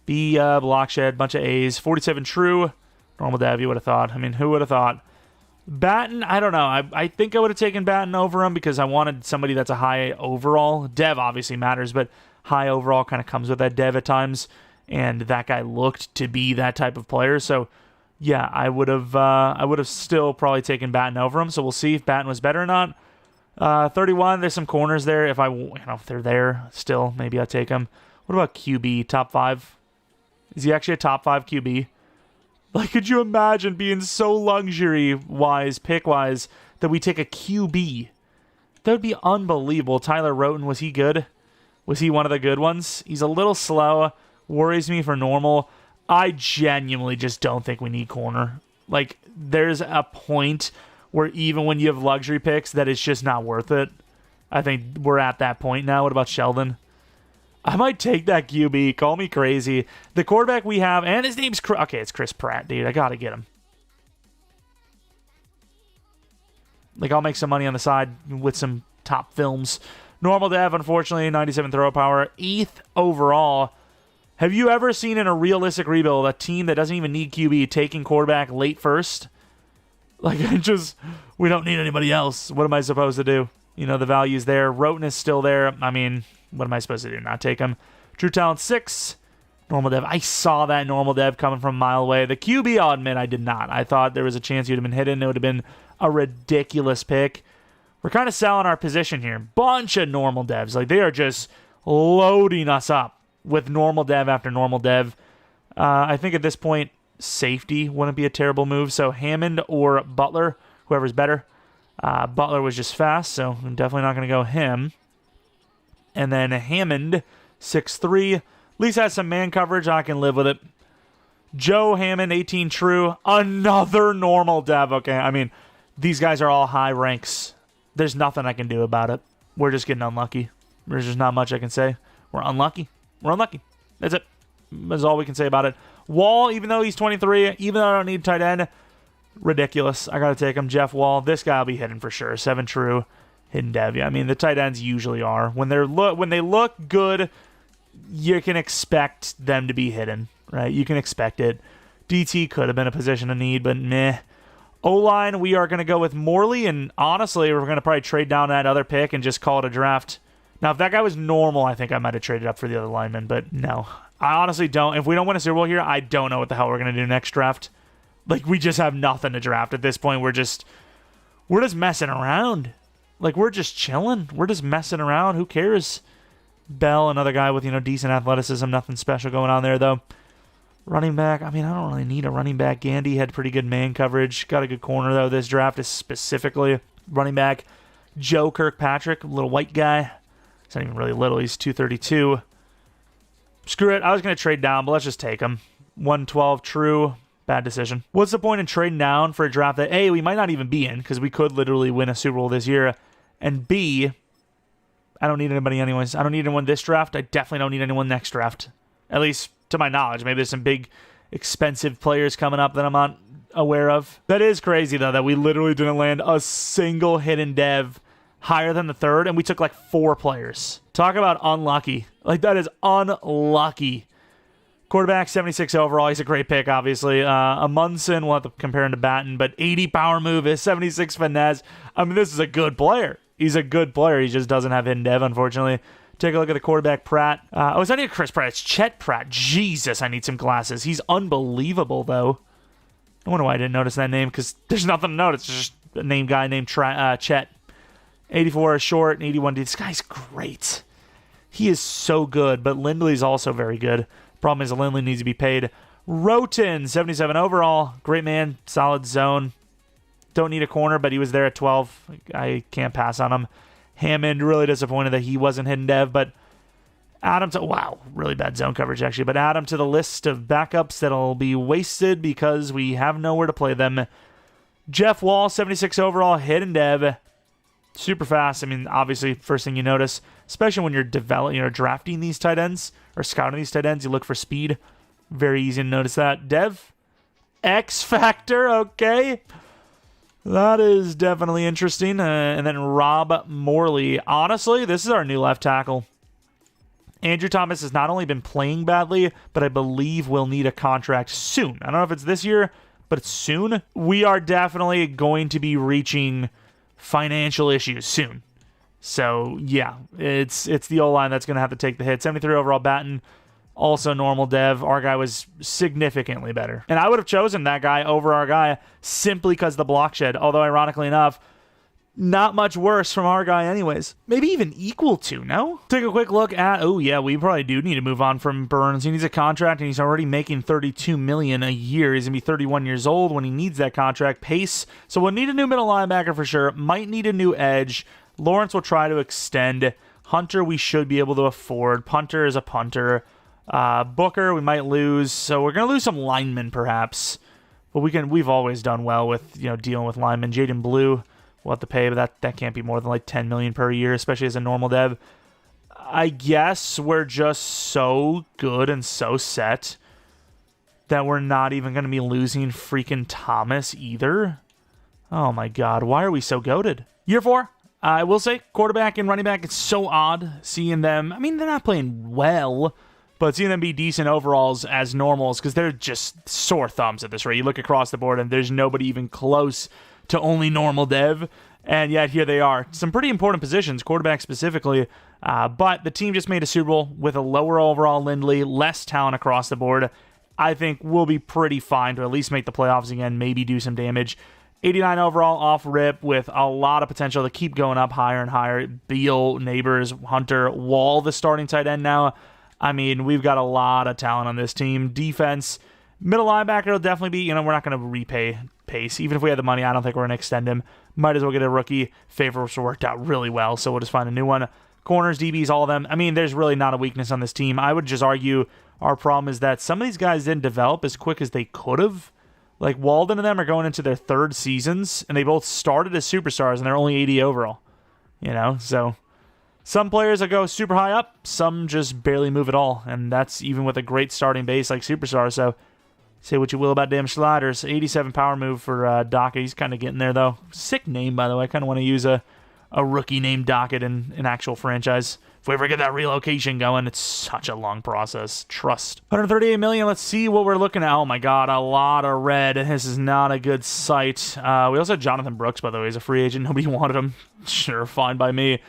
B, Blockshed, bunch of A's. 47 true. Normal dev, you would have thought. I mean, who would have thought? Batten, I don't know. I think I would have taken Batten over him because I wanted somebody that's a high overall. Dev obviously matters, but high overall kind of comes with that dev at times. And that guy looked to be that type of player. So, yeah, I would have still probably taken Batten over him. So we'll see if Batten was better or not. 31, there's some corners there. If if they're there still, maybe I'll take him. What about QB, top 5? Is he actually a top 5 QB? Like, could you imagine being so luxury-wise, pick-wise, that we take a QB? That would be unbelievable. Tyler Roten, was he good? Was he one of the good ones? He's a little slow. Worries me for normal. I genuinely just don't think we need corner. Like, there's a point where even when you have luxury picks that it's just not worth it. I think we're at that point now. What about Sheldon? I might take that QB. Call me crazy. The quarterback we have, and his name's okay, it's Chris Pratt, dude. I gotta get him. Like, I'll make some money on the side with some top films. Normal dev, unfortunately, 97 throw power. 8th overall. Have you ever seen in a realistic rebuild a team that doesn't even need QB taking quarterback late first? Like, we don't need anybody else. What am I supposed to do? The value's there. Roten is still there. I mean, what am I supposed to do? Not take him. True talent 6. Normal dev. I saw that normal dev coming from a mile away. The QB, I'll admit, I did not. I thought there was a chance he would have been hidden. It would have been a ridiculous pick. We're kind of selling our position here. Bunch of normal devs. Like, they are just loading us up with normal dev after normal dev. I think at this point, safety wouldn't be a terrible move. So Hammond or Butler, whoever's better. Butler was just fast, so I'm definitely not going to go him. And then Hammond, 6'3". At least has some man coverage. I can live with it. Joe Hammond, 18 true. Another normal dev. Okay, I mean, these guys are all high ranks. There's nothing I can do about it. We're just getting unlucky. There's just not much I can say. We're unlucky. We're unlucky. That's it. That's all we can say about it. Wall, even though he's 23, even though I don't need tight end, ridiculous. I got to take him. Jeff Wall. This guy will be hidden for sure. 7 true. Hidden dev. Yeah, I mean, the tight ends usually are. When they look good, you can expect them to be hidden, right? You can expect it. DT could have been a position of need, but meh. O-line, we are going to go with Morley, and honestly, we're going to probably trade down that other pick and just call it a draft. Now, if that guy was normal, I think I might have traded up for the other lineman, but no. I honestly don't. If we don't win a Super Bowl here, I don't know what the hell we're going to do next draft. Like, we just have nothing to draft at this point. We're just messing around. Like, we're just chilling. We're just messing around. Who cares? Bell, another guy with, decent athleticism. Nothing special going on there, though. Running back, I mean, I don't really need a running back. Gandy had pretty good man coverage. Got a good corner, though. This draft is specifically running back. Joe Kirkpatrick, little white guy. He's not even really little. He's 232. Screw it. I was going to trade down, but let's just take him. 112 true. Bad decision. What's the point in trading down for a draft that, A, we might not even be in, because we could literally win a Super Bowl this year, and B, I don't need anybody anyways. I don't need anyone this draft. I definitely don't need anyone next draft. At least to my knowledge. Maybe there's some big, expensive players coming up that I'm not aware of. That is crazy, though, that we literally didn't land a single hidden dev higher than the 3rd, and we took like 4 players. Talk about unlucky. Like, that is unlucky. Quarterback, 76 overall. He's a great pick, obviously. Amundsen, we'll have to compare him to Batten, but 80 power move is 76 finesse. I mean, this is a good player. He's a good player. He just doesn't have hidden dev, unfortunately. Take a look at the quarterback, Pratt. It's not even Chris Pratt. It's Chet Pratt. Jesus, I need some glasses. He's unbelievable, though. I wonder why I didn't notice that name, because there's nothing to notice. It's just a name guy named Chet. 84 is short, and 81. This guy's great. He is so good, but Lindley's also very good. Problem is Lindley needs to be paid. Roten, 77 overall. Great man, solid zone. Don't need a corner, but he was there at 12. I can't pass on him. Hammond, really disappointed that he wasn't hidden dev, but add him to... Wow, really bad zone coverage, actually. But add him to the list of backups that'll be wasted because we have nowhere to play them. Jeff Wall, 76 overall, hidden dev. Super fast. I mean, obviously, first thing you notice, especially when you're drafting these tight ends or scouting these tight ends, you look for speed. Very easy to notice that. Dev, X Factor, okay. That is definitely interesting. And then Rob Morley. Honestly, this is our new left tackle. Andrew Thomas has not only been playing badly, but I believe will need a contract soon. I don't know if it's this year, but it's soon. We are definitely going to be reaching financial issues soon. So, yeah, it's the O-line that's going to have to take the hit. 73 overall Batten, also normal dev. Our guy was significantly better. And I would have chosen that guy over our guy simply because of the block shed. Although, ironically enough, not much worse from our guy anyways. Maybe even equal to, no? Take a quick look at, oh yeah, we probably do need to move on from Burns. He needs a contract and he's already making $32 million a year. He's going to be 31 years old when he needs that contract. Pace. So we'll need a new middle linebacker for sure. Might need a new edge. Lawrence will try to extend. Hunter we should be able to afford. Punter is a punter. Booker we might lose. So we're going to lose some linemen perhaps. But we've always done well with, dealing with linemen. Jaden Blue, we'll have to pay, but that can't be more than like $10 million per year, especially as a normal dev. I guess we're just so good and so set that we're not even going to be losing freaking Thomas either. Oh my God, why are we so goated? Year 4, I will say quarterback and running back, it's so odd seeing them. I mean, they're not playing well, but seeing them be decent overalls as normals because they're just sore thumbs at this rate. You look across the board and there's nobody even close to only normal dev, and yet here they are. Some pretty important positions, quarterback specifically, but the team just made a Super Bowl with a lower overall Lindley, less talent across the board. I think we'll be pretty fine to at least make the playoffs again, maybe do some damage. 89 overall off rip with a lot of potential to keep going up higher and higher. Beal, Neighbors, Hunter, Wall, the starting tight end now. I mean, we've got a lot of talent on this team. Defense, middle linebacker will definitely be, we're not going to repay Pace. Even if we had the money, I don't think we're going to extend him. Might as well get a rookie. Favors worked out really well, so we'll just find a new one. Corners, DBs, all of them. I mean, there's really not a weakness on this team. I would just argue our problem is that some of these guys didn't develop as quick as they could have. Like, Walden and them are going into their third seasons, and they both started as superstars, and they're only 80 overall. So some players that go super high up, some just barely move at all, and that's even with a great starting base like superstars. So say what you will about damn sliders. 87 power move for Dockett. He's kind of getting there, though. Sick name, by the way. I kind of want to use a rookie named Dockett in an actual franchise. If we ever get that relocation going, it's such a long process. Trust. 138 million. Let's see what we're looking at. Oh, my God. A lot of red. This is not a good sight. We also had Jonathan Brooks, by the way. He's a free agent. Nobody wanted him. Sure, fine by me.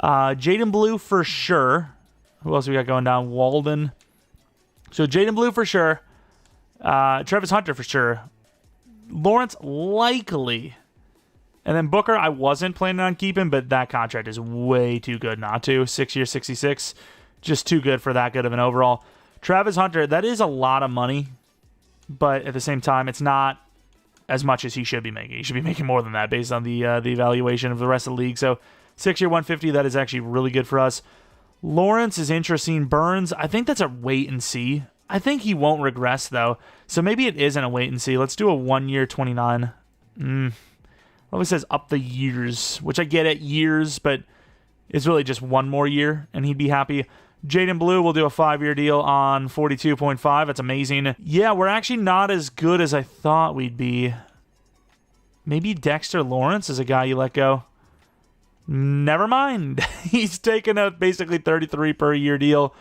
Jaden Blue for sure. Who else we got going down? Walden. So Jaden Blue for sure. Travis Hunter for sure. Lawrence likely. And then Booker, I wasn't planning on keeping, but that contract is way too good not to. 6 years, 66. Just too good for that good of an overall. Travis Hunter, that is a lot of money, but at the same time, it's not as much as he should be making. He should be making more than that based on the evaluation of the rest of the league. So 6 year, 150, that is actually really good for us. Lawrence is interesting. Burns, I think that's a wait and see. I think he won't regress, though. So maybe it isn't a wait and see. Let's do a 1 year, 29. Always says up the years, which I get at years, but it's really just one more year, and he'd be happy. Jaden Blue will do a 5-year deal on 42.5. That's amazing. Yeah, we're actually not as good as I thought we'd be. Maybe Dexter Lawrence is a guy you let go. Never mind. He's taken a basically 33 per year deal.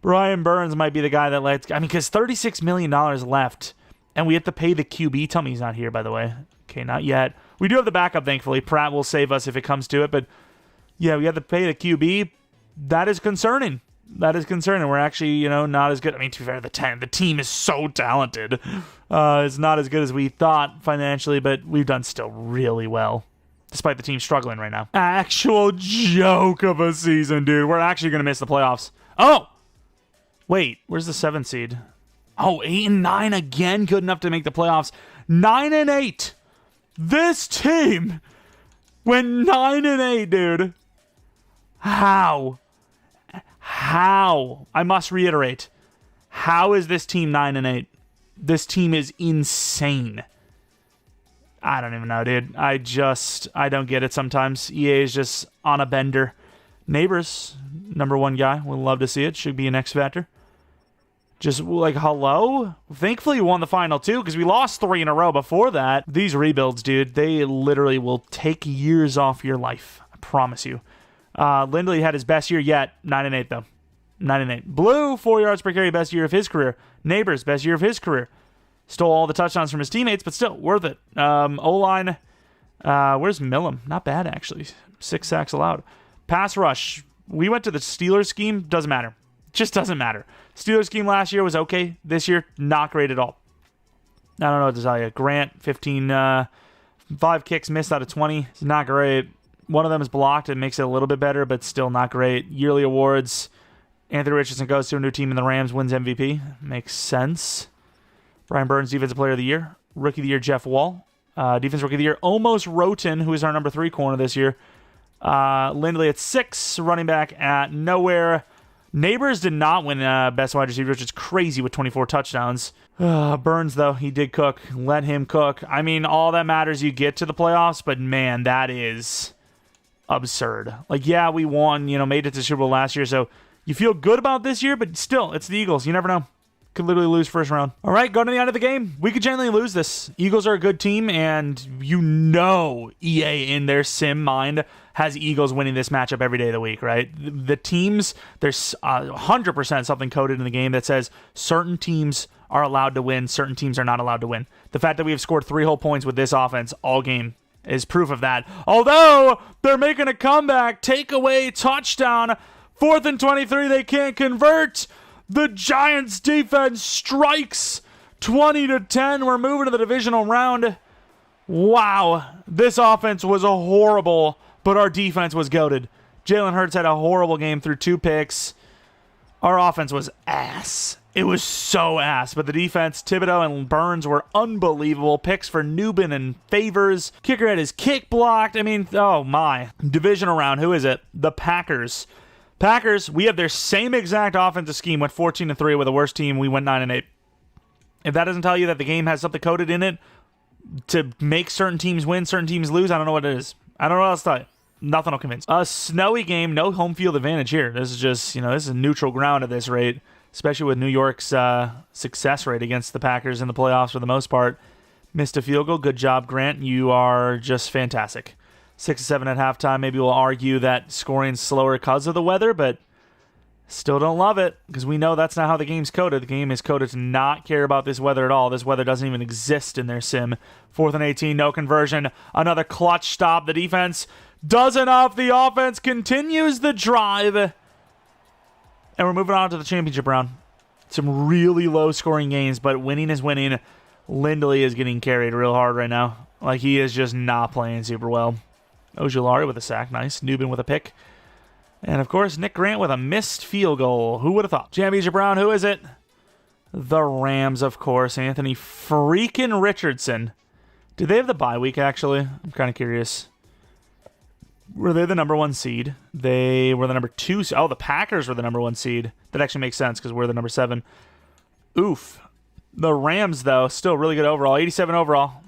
Brian Burns might be the guy that lets... I mean, because $36 million left, and we have to pay the QB. Tell me he's not here, by the way. Okay, not yet. We do have the backup, thankfully. Pratt will save us if it comes to it, but yeah, we have to pay the QB. That is concerning. That is concerning. We're actually, not as good. I mean, to be fair, the team is so talented. It's not as good as we thought financially, but we've done still really well, despite the team struggling right now. Actual joke of a season, dude. We're actually going to miss the playoffs. Oh! Wait, where's the 7th seed? Oh, 8 and 9 again. Good enough to make the playoffs. 9 and 8. This team went 9 and 8, dude. How? I must reiterate. How is this team 9 and 8? This team is insane. I don't even know, dude. I don't get it sometimes. EA is just on a bender. Neighbors, number 1 guy. We'll love to see it. Should be an X Factor. Just like, hello? Thankfully, we won the final 2 because we lost 3 in a row before that. These rebuilds, dude, they literally will take years off your life. I promise you. Lindley had his best year yet. 9 and 8, though. 9 and 8. Blue, 4 yards per carry, best year of his career. Neighbors, best year of his career. Stole all the touchdowns from his teammates, but still, worth it. O-line, where's Millam? Not bad, actually. 6 sacks allowed. Pass rush. We went to the Steelers scheme. Doesn't matter. Just doesn't matter. Steelers scheme last year was okay. This year, not great at all. I don't know what to tell you. Grant, 15, 5 kicks missed out of 20. It's not great. One of them is blocked. It makes it a little bit better, but still not great. Yearly awards. Anthony Richardson goes to a new team in the Rams, wins MVP. Makes sense. Brian Burns, Defensive Player of the Year. Rookie of the Year, Jeff Wall. Defense Rookie of the Year, Almost Roten, who is our number 3 corner this year. Lindley at 6. Running back at nowhere. Neighbors did not win Best Wide Receiver, which is crazy with 24 touchdowns. Burns, though, he did cook. Let him cook. I mean, all that matters, you get to the playoffs, but man, that is absurd. Like, yeah, we won, made it to Super Bowl last year, so you feel good about this year, but still, it's the Eagles. You never know. Could literally lose first round. All right, going to the end of the game. We could generally lose this. Eagles are a good team, and EA in their sim mind has Eagles winning this matchup every day of the week, right? The teams, there's 100% something coded in the game that says certain teams are allowed to win, certain teams are not allowed to win. The fact that we have scored 3 whole points with this offense all game is proof of that. Although, they're making a comeback, takeaway, touchdown, 4th and 23, they can't convert. The Giants defense strikes 20-10. We're moving to the divisional round. Wow. This offense was horrible, but our defense was goated. Jalen Hurts had a horrible game through 2 picks. Our offense was ass. It was so ass. But the defense, Thibodeau and Burns were unbelievable. Picks for Newbin and Favors. Kicker had his kick blocked. I mean, oh my. Divisional round. Who is it? The Packers. Packers, we have their same exact offensive scheme, went 14-3 with the worst team. We went 9 and 8. If that doesn't tell you that the game has something coded in it to make certain teams win, certain teams lose, I don't know what it is. I don't know what else to tell you. Nothing will convince. A snowy game, no home field advantage here. This is just, this is neutral ground at this rate, especially with New York's success rate against the Packers in the playoffs for the most part. Missed a field goal. Good job, Grant. You are just fantastic. 6-7 at halftime. Maybe we'll argue that scoring's slower because of the weather, but still don't love it because we know that's not how the game's coded. The game is coded to not care about this weather at all. This weather doesn't even exist in their sim. 4th and 18, no conversion. Another clutch stop. The defense does enough. The offense continues the drive. And we're moving on to the championship round. Some really low-scoring games, but winning is winning. Lindley is getting carried real hard right now. Like, he is just not playing super well. Ojulari with a sack. Nice. Newbin with a pick. And, of course, Nick Grant with a missed field goal. Who would have thought? Jameis Brown, who is it? The Rams, of course. Anthony freaking Richardson. Did they have the bye week, actually? I'm kind of curious. Were they the number 1 seed? They were the number 2 seed. Oh, the Packers were the number 1 seed. That actually makes sense because we're the number 7. Oof. The Rams, though, still really good overall. 87 overall.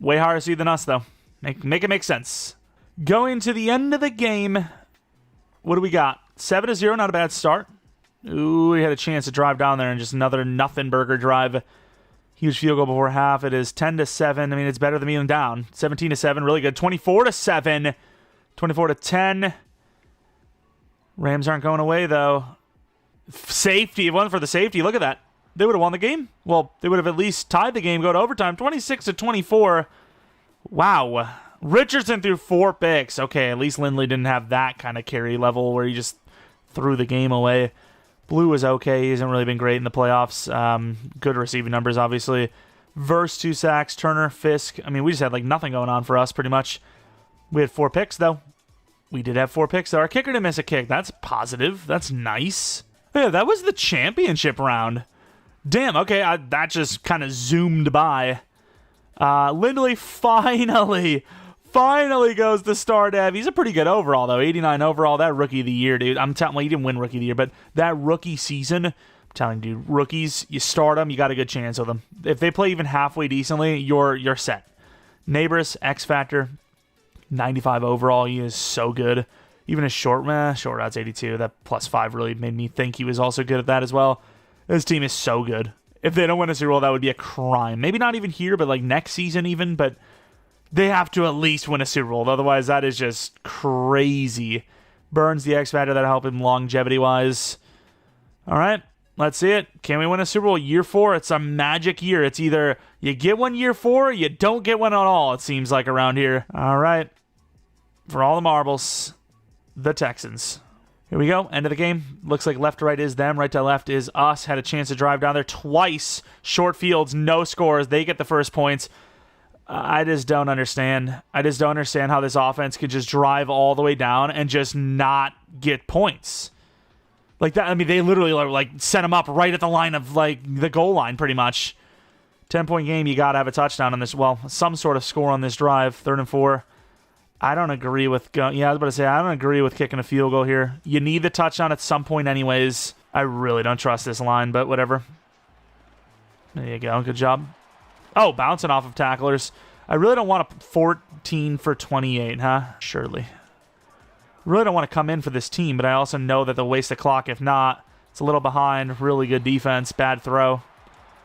Way higher seed than us, though. Make it make sense. Going to the end of the game, what do we got? 7-0, not a bad start. Ooh, we had a chance to drive down there and just another nothing burger drive. Huge field goal before half. It is 10-7. I mean, it's better than being down. 17-7, really good. Safety. If it wasn't for the safety, look at that. They would have won the game. Well, they would have at least tied the game, go to overtime. 26-24. Wow. Richardson threw 4 picks. Okay, at least Lindley didn't have that kind of carry level where he just threw the game away. Blue was okay. He hasn't really been great in the playoffs. Good receiving numbers, obviously. Verse 2 sacks. Turner, Fisk. I mean, we just had like nothing going on for us pretty much. We had 4 picks, though. We did have 4 picks, though. Our kicker didn't miss a kick. That's positive. That's nice. Yeah, that was the championship round. Damn, okay, that just kind of zoomed by. Lindley finally goes to star dev. He's a pretty good overall, though. 89 overall. That rookie of the year, dude. I'm telling you, he didn't win rookie of the year, but that rookie season, I'm telling you, dude, rookies, you start them, you got a good chance with them. If they play even halfway decently, you're set. Neighbors, X Factor, 95 overall. He is so good. Even his short routes 82. That +5 really made me think he was also good at that as well. This team is so good. If they don't win a Super Bowl, that would be a crime. Maybe not even here, but like next season even. But they have to at least win a Super Bowl. Otherwise, that is just crazy. Burns, the X Factor, that'll help him longevity-wise. All right, let's see it. Can we win a Super Bowl? Year 4, it's a magic year. It's either you get one year 4 or you don't get one at all, it seems like, around here. All right. For all the marbles, the Texans. Here we go. End of the game. Looks like left to right is them. Right to left is us. Had a chance to drive down there twice. Short fields, no scores. They get the first points. I just don't understand. I just don't understand how this offense could just drive all the way down and just not get points. Like that. I mean, they literally like set them up right at the line of like the goal line pretty much. 10-point game. You got to have a touchdown on this. Well, some sort of score on this drive. 3rd and 4. I don't agree with I was about to say, I don't agree with kicking a field goal here. You need the touchdown at some point anyways. I really don't trust this line, but whatever. There you go. Good job. Oh, bouncing off of tacklers. I really don't want a 14 for 28, huh? Surely. Really don't want to come in for this team, but I also know that they'll waste the clock if not. It's a little behind. Really good defense. Bad throw.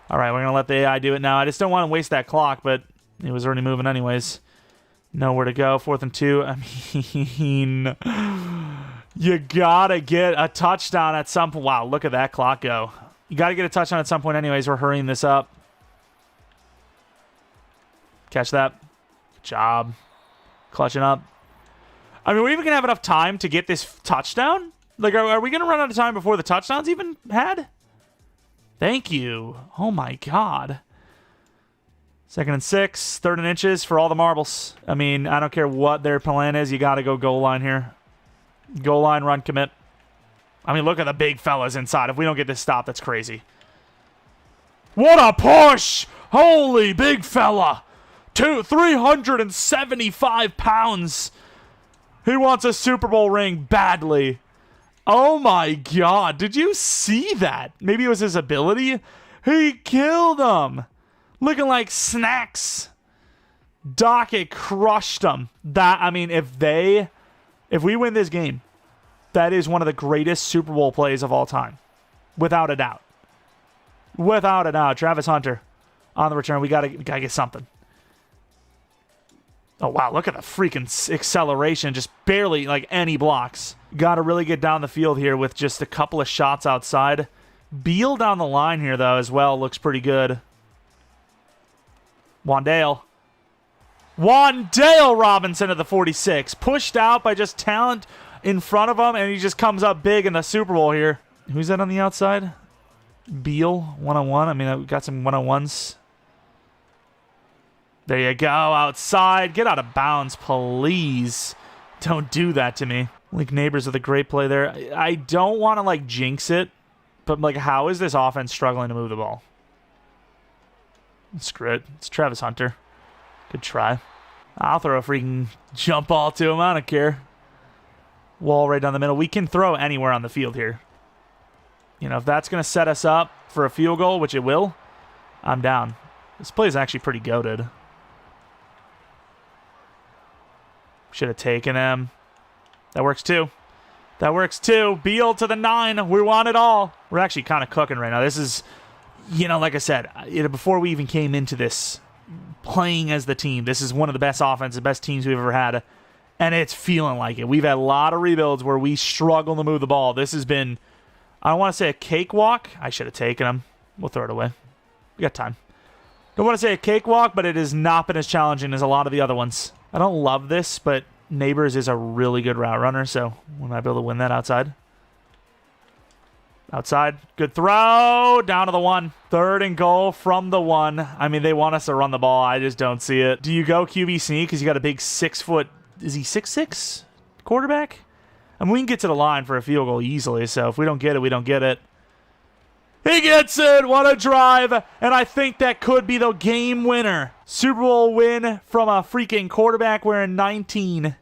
All right, we're going to let the AI do it now. I just don't want to waste that clock, but it was already moving anyways. Nowhere to go. 4th and 2. I mean, you gotta get a touchdown at some point. Wow, look at that clock go. You gotta get a touchdown at some point anyways. We're hurrying this up. Catch that. Good job. Clutching up. I mean, are we even gonna have enough time to get this touchdown? Like, are we gonna run out of time before the touchdown's even had? Thank you. Oh my God. 2nd and 6, 3rd and inches for all the marbles. I mean, I don't care what their plan is. You got to go goal line here. Goal line, run, commit. I mean, look at the big fellas inside. If we don't get this stop, that's crazy. What a push! Holy big fella. 375 pounds. He wants a Super Bowl ring badly. Oh my God. Did you see that? Maybe it was his ability. He killed him. Looking like snacks. Dockett crushed them. That, I mean, if we win this game, that is one of the greatest Super Bowl plays of all time. Without a doubt. Without a doubt. Travis Hunter on the return. We gotta get something. Oh, wow. Look at the freaking acceleration. Just barely, like, any blocks. Gotta really get down the field here with just a couple of shots outside. Beal down the line here, though, as well. Looks pretty good. Wandale Robinson at the 46. Pushed out by just talent in front of him, and he just comes up big in the Super Bowl here. Who's that on the outside? Beal, one-on-one. I mean, we got some one-on-ones. There you go, outside. Get out of bounds, please. Don't do that to me. Like, Neighbors with a great play there. I don't want to, like, jinx it, but, like, how is this offense struggling to move the ball? Screw it. It's Travis Hunter. Good try. I'll throw a freaking jump ball to him. I don't care. Wall right down the middle. We can throw anywhere on the field here. You know, if that's going to set us up for a field goal, which it will, I'm down. This play is actually pretty goated. Should have taken him. That works too. That works too. Beal to the 9. We want it all. We're actually kind of cooking right now. This is... You know, like I said, before we even came into this, playing as the team, this is one of the best offenses, best teams we've ever had, and it's feeling like it. We've had a lot of rebuilds where we struggle to move the ball. This has been I don't want to say a cakewalk. I should have taken him. We'll throw it away. We got time. Don't want to say a cakewalk, but it has not been as challenging as a lot of the other ones. I don't love this, but Neighbors is a really good route runner, so we might be able to win that outside. Outside. Good throw. Down to the 1. 3rd and goal from the 1. I mean, they want us to run the ball. I just don't see it. Do you go QB sneak because you got a big 6 foot... Is he 6'6"? Quarterback? I mean, we can get to the line for a field goal easily, so if we don't get it, we don't get it. He gets it! What a drive! And I think that could be the game winner. Super Bowl win from a freaking quarterback wearing 19.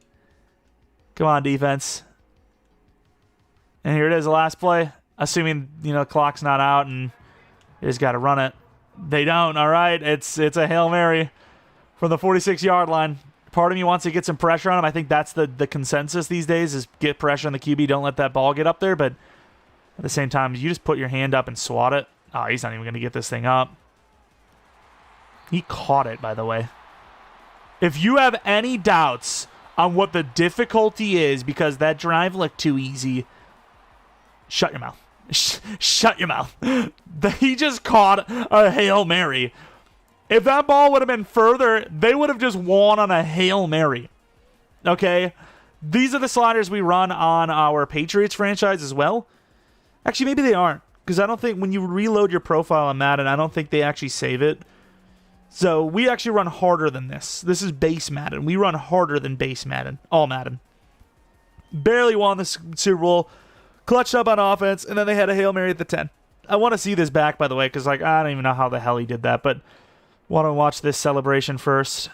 Come on, defense. And here it is, the last play. Assuming, the clock's not out and you just got to run it. They don't, all right? It's a Hail Mary from the 46-yard line. Part of me wants to get some pressure on him. I think that's the consensus these days is get pressure on the QB. Don't let that ball get up there. But at the same time, you just put your hand up and swat it. Oh, he's not even going to get this thing up. He caught it, by the way. If you have any doubts on what the difficulty is because that drive looked too easy, shut your mouth. Shut your mouth. He just caught a Hail Mary. If that ball would have been further, they would have just won on a Hail Mary. Okay? These are the sliders we run on our Patriots franchise as well. Actually, maybe they aren't. Because I don't think when you reload your profile on Madden, I don't think they actually save it. So we actually run harder than this. This is base Madden. We run harder than base Madden. All Madden. Barely won the Super Bowl. Clutched up on offense, and then they had a Hail Mary at the 10. I want to see this back, by the way, because I don't even know how the hell he did that, but want to watch this celebration first.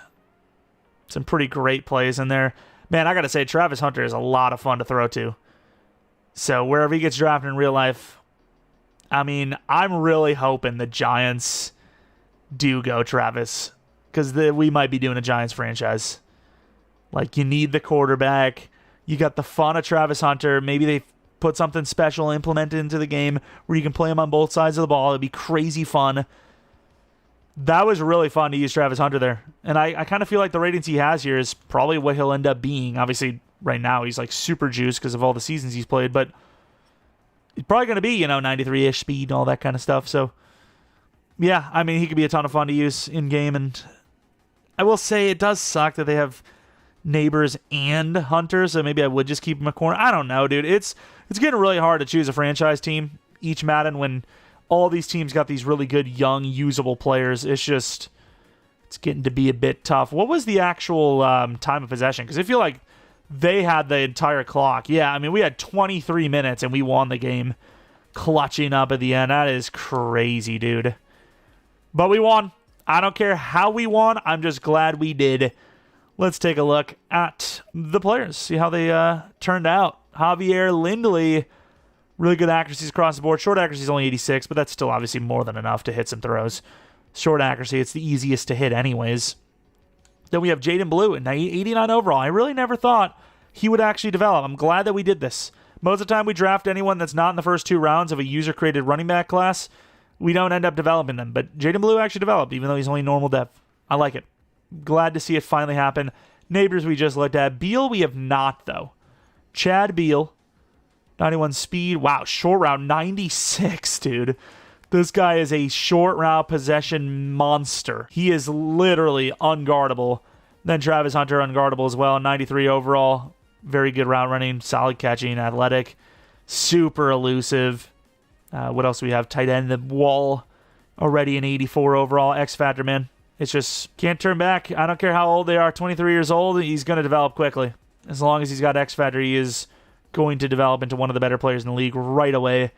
Some pretty great plays in there. Man, I got to say, Travis Hunter is a lot of fun to throw to. So wherever he gets drafted in real life, I mean, I'm really hoping the Giants do go Travis, because we might be doing a Giants franchise. Like, you need the quarterback. You got the fun of Travis Hunter. Maybe they put something special implemented into the game where you can play him on both sides of the ball. It'd be crazy fun. That was really fun to use Travis Hunter there. And I kind of feel like the ratings he has here is probably what he'll end up being. Obviously, right now, he's like super juiced because of all the seasons he's played, but he's probably going to be, 93-ish speed and all that kind of stuff. So, yeah, I mean, he could be a ton of fun to use in-game. And I will say it does suck that they have Neighbors and Hunter, so maybe I would just keep him a corner. I don't know, dude. It's getting really hard to choose a franchise team each Madden when all these teams got these really good, young, usable players. It's getting to be a bit tough. What was the actual time of possession? Because I feel like they had the entire clock. Yeah, I mean, we had 23 minutes and we won the game clutching up at the end. That is crazy, dude. But we won. I don't care how we won. I'm just glad we did. Let's take a look at the players, see how they turned out. Javier Lindley, really good accuracies across the board. Short accuracy is only 86, but that's still obviously more than enough to hit some throws. Short accuracy, it's the easiest to hit anyways. Then we have Jaden Blue at 89 overall. I really never thought he would actually develop. I'm glad that we did this. Most of the time we draft anyone that's not in the first 2 rounds of a user-created running back class, we don't end up developing them. But Jaden Blue actually developed, even though he's only normal depth. I like it. Glad to see it finally happen. Neighbors we just looked at. Beal we have not, though. Chad Beal, 91 speed. Wow, short route, 96, dude. This guy is a short route possession monster. He is literally unguardable. Then Travis Hunter, unguardable as well. 93 overall. Very good route running, solid catching, athletic, super elusive. What else do we have? Tight end, the wall, already an 84 overall. X Factor, man. It's just, can't turn back. I don't care how old they are. 23 years old, he's going to develop quickly. As long as he's got X Factor, he is going to develop into one of the better players in the league right away.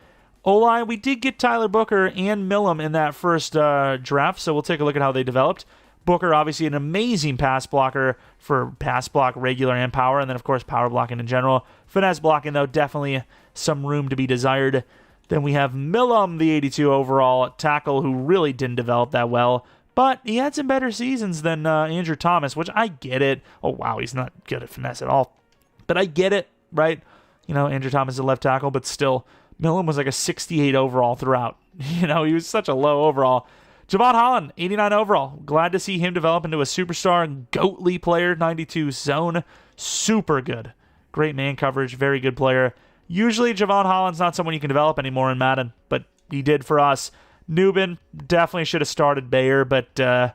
O-line, we did get Tyler Booker and Millam in that first draft, so we'll take a look at how they developed. Booker, obviously an amazing pass blocker for pass block, regular, and power, and then, of course, power blocking in general. Finesse blocking, though, definitely some room to be desired. Then we have Millam, the 82 overall tackle, who really didn't develop that well. But he had some better seasons than Andrew Thomas, which I get it. Oh, wow, he's not good at finesse at all. But I get it, right? Andrew Thomas is a left tackle, but still, Millam was like a 68 overall throughout. He was such a low overall. Jevon Holland, 89 overall. Glad to see him develop into a superstar goatly player, 92 zone. Super good. Great man coverage, very good player. Usually, Jevon Holland's not someone you can develop anymore in Madden, but he did for us. Newbin definitely should have started Bayer, but I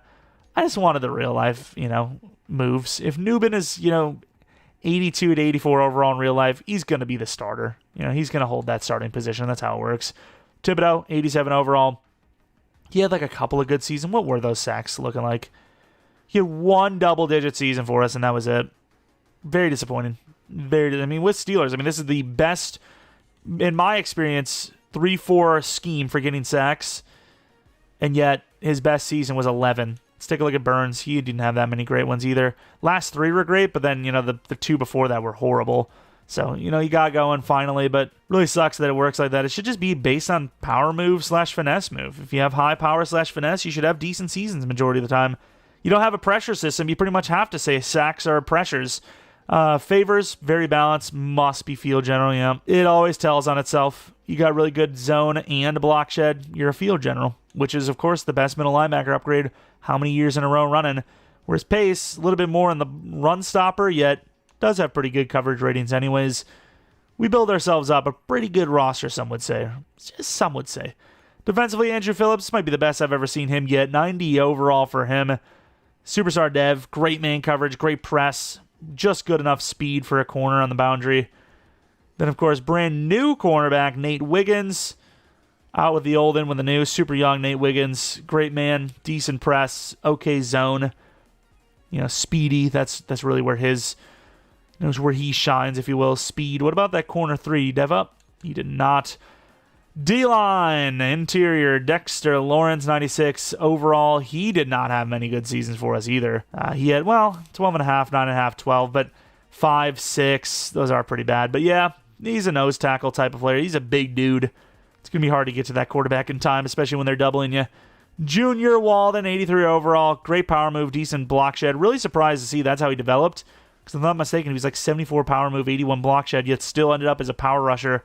just wanted the real life, moves. If Newbin is, 82 to 84 overall in real life, he's going to be the starter. He's going to hold that starting position. That's how it works. Thibodeau, 87 overall. He had like a couple of good seasons. What were those sacks looking like? He had one double-digit season for us, and that was it. Very disappointing. With Steelers, this is the best, in my experience, 3-4 scheme for getting sacks, and yet his best season was 11. Let's take a look at Burns. He didn't have that many great ones either. Last 3 were great, but then, the 2 before that were horrible. So, he got going finally, but really sucks that it works like that. It should just be based on power move / finesse move. If you have high power / finesse, you should have decent seasons majority of the time. You don't have a pressure system. You pretty much have to say sacks are pressures. Favors, very balanced, must be field general. Yeah, it always tells on itself. You got really good zone and block shed, you're a field general, which is, of course, the best middle linebacker upgrade how many years in a row running. Whereas pace, a little bit more in the run stopper, yet does have pretty good coverage ratings anyways. We build ourselves up a pretty good roster, some would say. Just some would say. Defensively, Andrew Phillips might be the best I've ever seen him yet. 90 overall for him. Superstar dev, great man coverage, great press, just good enough speed for a corner on the boundary. Then, of course, brand new cornerback, Nate Wiggins. Out with the old, in with the new. Super young Nate Wiggins. Great man, decent press, okay zone. Speedy. That's really where where he shines, if you will. Speed. What about that corner 3? Dev up? He did not. D-line, interior, Dexter Lawrence, 96 overall. He did not have many good seasons for us either. He had, 12.5, 9.5, 12, but 5, 6, those are pretty bad. But yeah, he's a nose tackle type of player. He's a big dude. It's going to be hard to get to that quarterback in time, especially when they're doubling you. Junior Walden, 83 overall. Great power move, decent block shed. Really surprised to see that's how he developed. Because if I'm not mistaken, he was like 74 power move, 81 block shed, yet still ended up as a power rusher.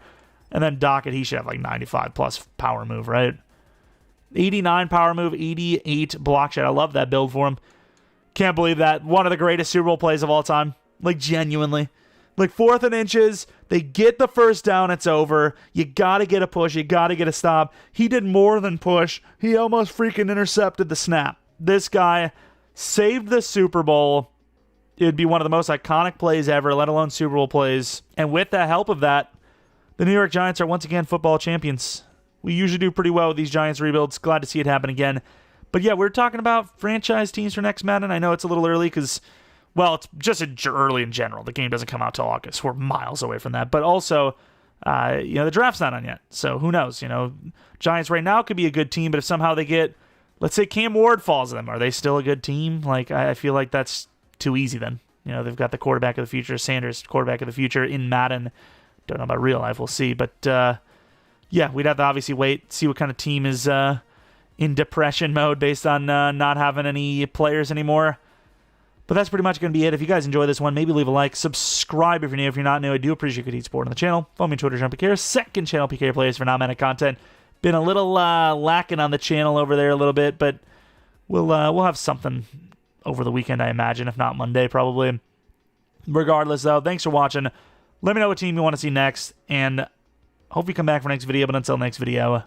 And then Dockett, he should have like 95 plus power move, right? 89 power move, 88 block shed. I love that build for him. Can't believe that. One of the greatest Super Bowl plays of all time. Like, genuinely. Like, 4th and inches. They get the first down. It's over. You got to get a push. You got to get a stop. He did more than push. He almost freaking intercepted the snap. This guy saved the Super Bowl. It'd be one of the most iconic plays ever, let alone Super Bowl plays. And with the help of that, the New York Giants are once again football champions. We usually do pretty well with these Giants rebuilds. Glad to see it happen again. But yeah, we're talking about franchise teams for next Madden. I know it's a little early because, it's just early in general. The game doesn't come out till August. We're miles away from that. But also, the draft's not on yet. So who knows? Giants right now could be a good team, but if somehow they get, let's say Cam Ward falls to them, are they still a good team? Like, I feel like that's too easy then. They've got the quarterback of the future, Sanders, quarterback of the future in Madden. Don't know about real life, we'll see. But, we'd have to obviously wait, see what kind of team is in depression mode based on not having any players anymore. But that's pretty much going to be it. If you guys enjoy this one, maybe leave a like. Subscribe if you're new. If you're not new, I do appreciate good support on the channel. Follow me on Twitter, Jeromepkr. Second channel, PK Players for non-Madden content. Been a little lacking on the channel over there a little bit, but we'll have something over the weekend, I imagine. If not Monday, probably. Regardless, though, thanks for watching. Let me know what team you want to see next, and hope you come back for next video. But until next video,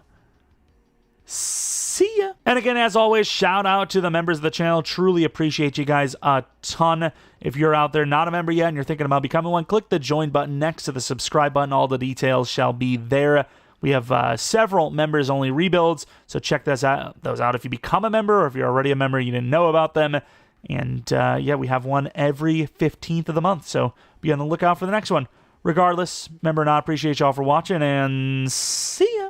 see ya. And again, as always, shout out to the members of the channel. Truly appreciate you guys a ton. If you're out there not a member yet and you're thinking about becoming one, click the join button next to the subscribe button. All the details shall be there. We have several members-only rebuilds, so check those out if you become a member, or if you're already a member you didn't know about them. And we have one every 15th of the month, so be on the lookout for the next one. Regardless, remember, appreciate y'all for watching, and see ya.